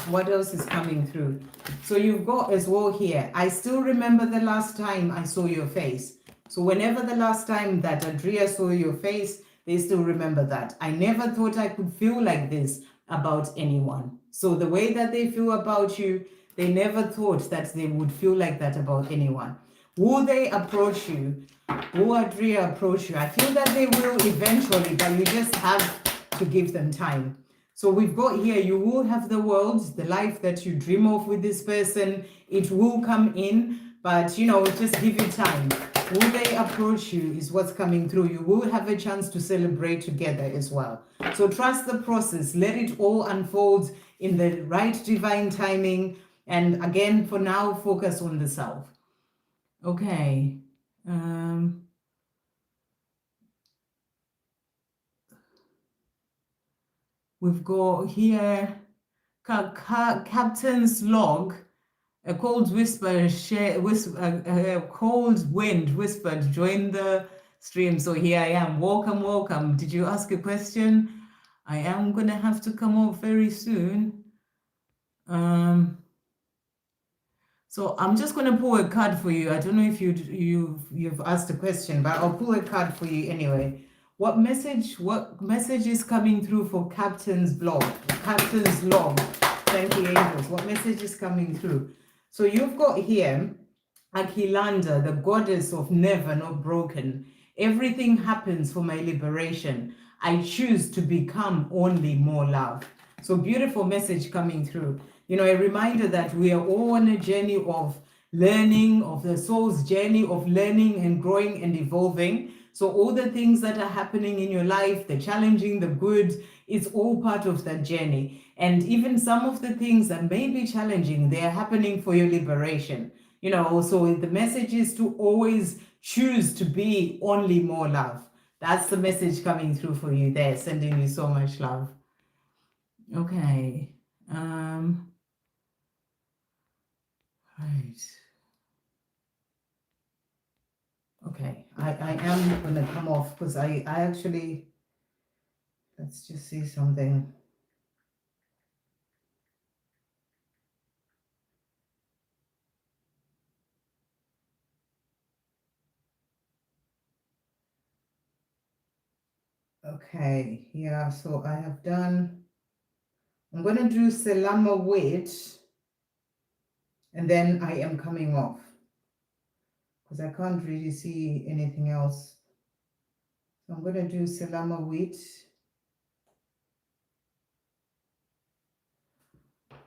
What else is coming through? So you've got as well here, I still remember the last time I saw your face. So whenever the last time that Adria saw your face, they still remember that. I never thought I could feel like this about anyone. So the way that they feel about you, they never thought that they would feel like that about anyone. Will they approach you? Will Adria approach you? I feel that they will eventually, but you just have to give them time. So we've got here, you will have the world, the life that you dream of with this person. It will come in, but just give it time. Will they approach you is what's coming through. You will have a chance to celebrate together as well. So trust the process. Let it all unfold in the right divine timing. And again, for now, focus on the self. Okay. We've got here Captain's Log. A cold whisper, a cold wind whispered, join the stream. So here I am. Welcome, welcome. Did you ask a question? I am going to have to come up very soon. So I'm just going to pull a card for you. I don't know if you've asked a question, but I'll pull a card for you anyway. What message is coming through for Captain's Log? Captain's Log. Thank you, angels. What message is coming through? So you've got here Aquilanda, the goddess of never not broken. Everything happens for my liberation. I choose to become only more love. So beautiful message coming through. A reminder that we are all on a journey of learning, of the soul's journey of learning and growing and evolving. So all the things that are happening in your life, the challenging, the good, it's all part of that journey. And even some of the things that may be challenging, they are happening for your liberation. So the message is to always choose to be only more love. That's the message coming through for you there, sending you so much love. Okay. Right. Okay, I am going to come off because I actually, let's just see something. Okay, yeah, so I have done, I'm going to do Selama Wait, and then I am coming off because I can't really see anything else. So I'm going to do Selama Wait.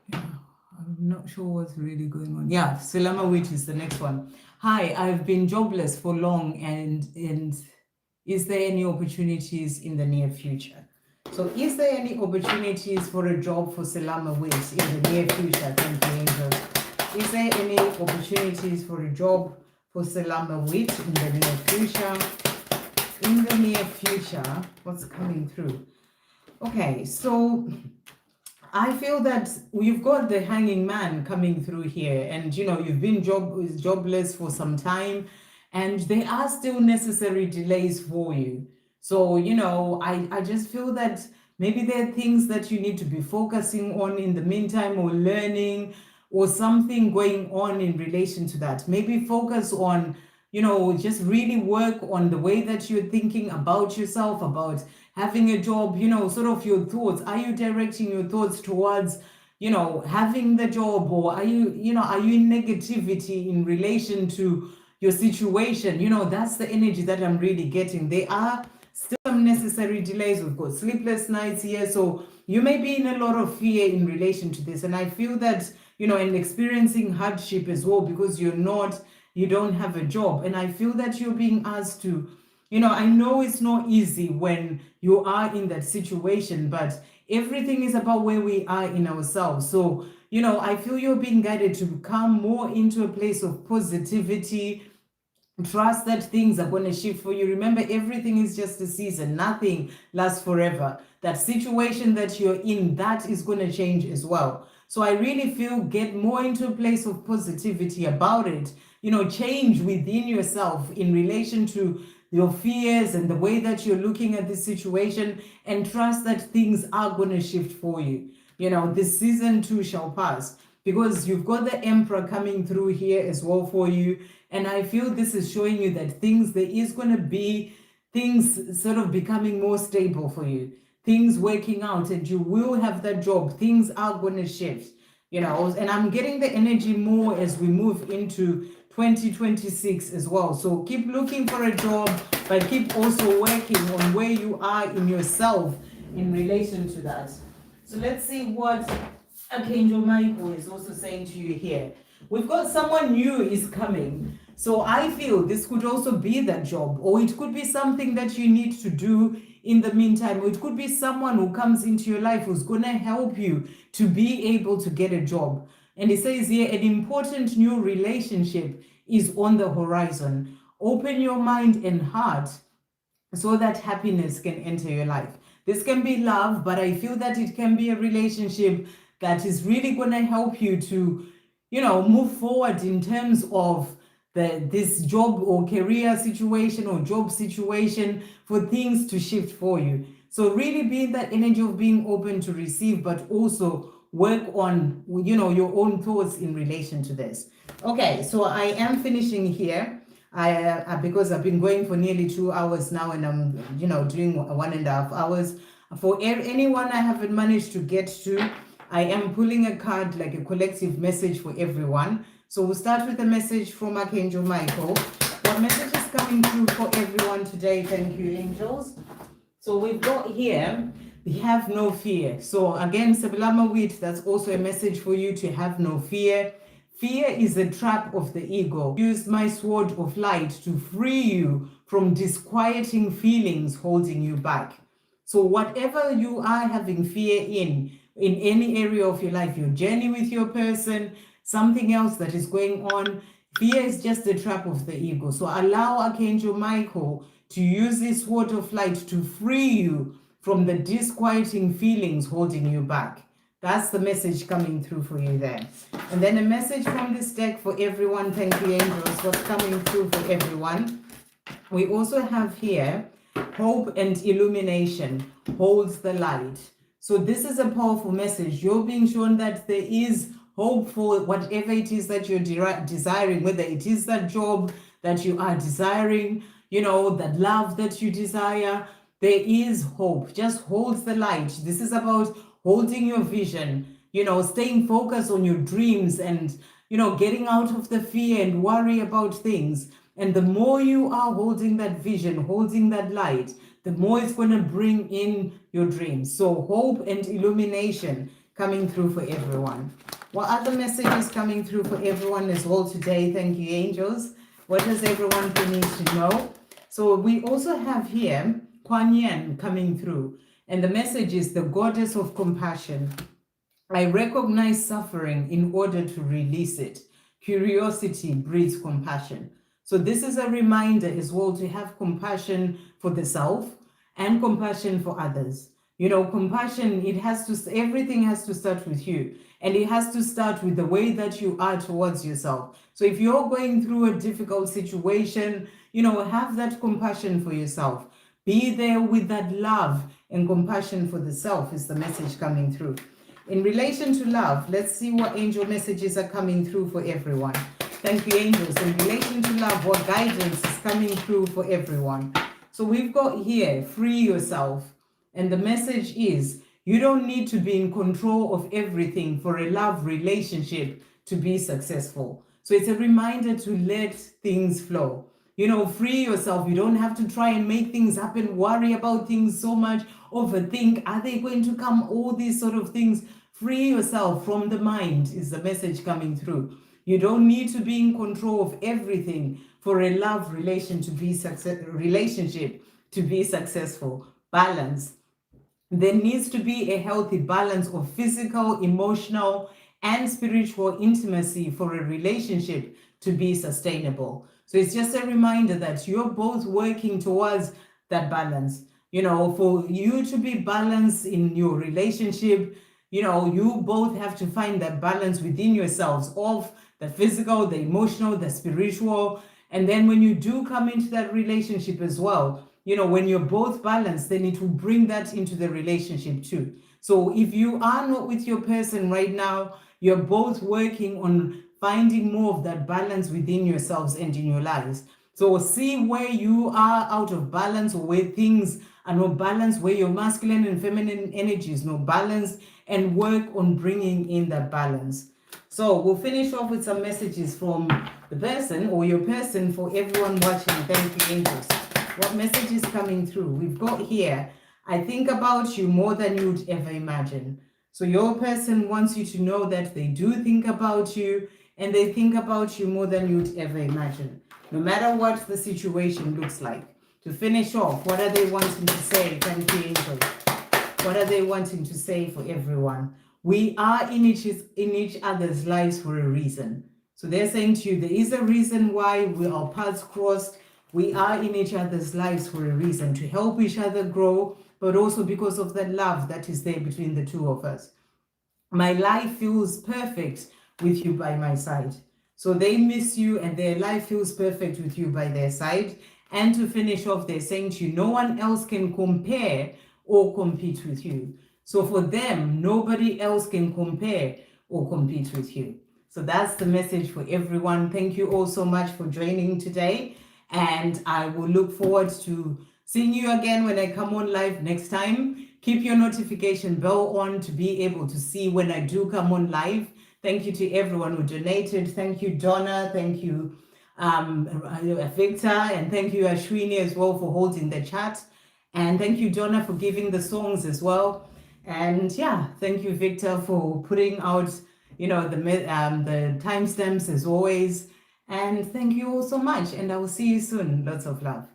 Yeah, I'm not sure what's really going on. Yeah, Selama Wait is the next one. Hi, I've been jobless for long and is there any opportunities in the near future? So is there any opportunities for a job for Selama Wait in the near future? Thank you, angels. Is there any opportunities for a job for Selama Wait in the near future? In the near future, what's coming through? Okay, so I feel that you've got the hanging man coming through here, and you've been jobless for some time, and there are still necessary delays for you. So I just feel that maybe there are things that you need to be focusing on in the meantime, or learning, or something going on in relation to that. Maybe focus on just really work on the way that you're thinking about yourself, about having a job, sort of your thoughts. Are you directing your thoughts towards, having the job, or are you in negativity in relation to your situation? That's the energy that I'm really getting. There are still some necessary delays. We've got sleepless nights here. So you may be in a lot of fear in relation to this. And I feel that, and experiencing hardship as well, because you don't have a job. And I feel that you're being asked to, I know it's not easy when you are in that situation, but everything is about where we are in ourselves. So, I feel you're being guided to come more into a place of positivity. Trust that things are going to shift for you. Remember, everything is just a season. Nothing lasts forever. That situation that you're in, that is going to change as well. So I really feel get more into a place of positivity about it. Change within yourself in relation to your fears and the way that you're looking at this situation, and trust that things are going to shift for you. This season too shall pass, because you've got the Emperor coming through here as well for you. And I feel this is showing you that there is going to be things sort of becoming more stable for you, things working out, and you will have that job. Things are going to shift, and I'm getting the energy more as we move into 2026 as well. So keep looking for a job, but keep also working on where you are in yourself in relation to that. So let's see what Archangel Michael is also saying to you here. We've got someone new is coming. So I feel this could also be that job, or it could be something that you need to do in the meantime, or it could be someone who comes into your life who's going to help you to be able to get a job. And it says here, an important new relationship is on the horizon. Open your mind and heart so that happiness can enter your life. This can be love, but I feel that it can be a relationship that is really going to help you to, move forward in terms of this job or career situation or job situation, for things to shift for you. So really be in that energy of being open to receive, but also work on, your own thoughts in relation to this. Okay, so I am finishing here. Because I've been going for nearly 2 hours now, and I'm, doing 1.5 hours. For anyone I haven't managed to get to, I am pulling a card, like a collective message for everyone. So we'll start with a message from Archangel Michael. What message is coming through for everyone today? Thank you, angels. So we've got here, have no fear. So again, Sebelama Wheat, that's also a message for you to have no fear. Fear is a trap of the ego. Use my sword of light to free you from disquieting feelings holding you back. So whatever you are having fear in any area of your life, your journey with your person, something else that is going on, fear is just a trap of the ego. So allow Archangel Michael to use this sword of light to free you from the disquieting feelings holding you back. That's the message coming through for you there. And then a message from this deck for everyone. Thank you, angels. What's coming through for everyone? We also have here, hope and illumination holds the light. So this is a powerful message. You're being shown that there is hope for whatever it is that you're desiring, whether it is that job that you are desiring, that love that you desire. There is hope. Just hold the light. This is about holding your vision, staying focused on your dreams, and, getting out of the fear and worry about things. And the more you are holding that vision, holding that light, the more it's going to bring in your dreams. So hope and illumination coming through for everyone. What other messages coming through for everyone as well today? Thank you, angels. What does everyone need to know? So we also have here Kuan Yin coming through. And the message is the goddess of compassion. I recognize suffering in order to release it. Curiosity breeds compassion. So this is a reminder as well to have compassion for the self and compassion for others. Compassion, everything has to start with you. And it has to start with the way that you are towards yourself. So if you're going through a difficult situation, have that compassion for yourself. Be there with that love and compassion for the self is the message coming through. In relation to love, let's see what angel messages are coming through for everyone. Thank you, angels. In relation to love, what guidance is coming through for everyone? So we've got here, free yourself. And the message is, you don't need to be in control of everything for a love relationship to be successful. So it's a reminder to let things flow. Free yourself. You don't have to try and make things happen, worry about things so much, overthink. Are they going to come? All these sort of things. Free yourself from the mind is the message coming through. You don't need to be in control of everything for a love relationship to be successful. Balance. There needs to be a healthy balance of physical, emotional, and spiritual intimacy for a relationship to be sustainable. So it's just a reminder that you're both working towards that balance. For you to be balanced in your relationship, you both have to find that balance within yourselves of the physical, the emotional, the spiritual. And then when you do come into that relationship as well, when you're both balanced, then it will bring that into the relationship too. So if you are not with your person right now, you're both working on finding more of that balance within yourselves and in your lives. So see where you are out of balance, or where things are not balanced, where your masculine and feminine energy is not balanced, and work on bringing in that balance. So we'll finish off with some messages from the person or your person for everyone watching. Thank you, angels. What message is coming through? We've got here, I think about you more than you'd ever imagine. So your person wants you to know that they do think about you, and they think about you more than you'd ever imagine, no matter what the situation looks like. To finish off, what are they wanting to say? Thank you, angels. What are they wanting to say for everyone? We are in each other's lives for a reason. So they're saying to you, there is a reason why our paths crossed. We are in each other's lives for a reason, to help each other grow, but also because of that love that is there between the two of us. My life feels perfect with you by my side. So they miss you, and their life feels perfect with you by their side. And to finish off, they're saying to you, no one else can compare or compete with you. So for them, nobody else can compare or compete with you. So that's the message for everyone. Thank you all so much for joining today. And I will look forward to seeing you again when I come on live next time. Keep your notification bell on to be able to see when I do come on live. Thank you to everyone who donated. Thank you, Donna. Thank you, Victor. And thank you, Ashwini, as well, for holding the chat. And thank you, Donna, for giving the songs as well. And yeah, thank you, Victor, for putting out, the timestamps as always. And thank you all so much. And I will see you soon. Lots of love.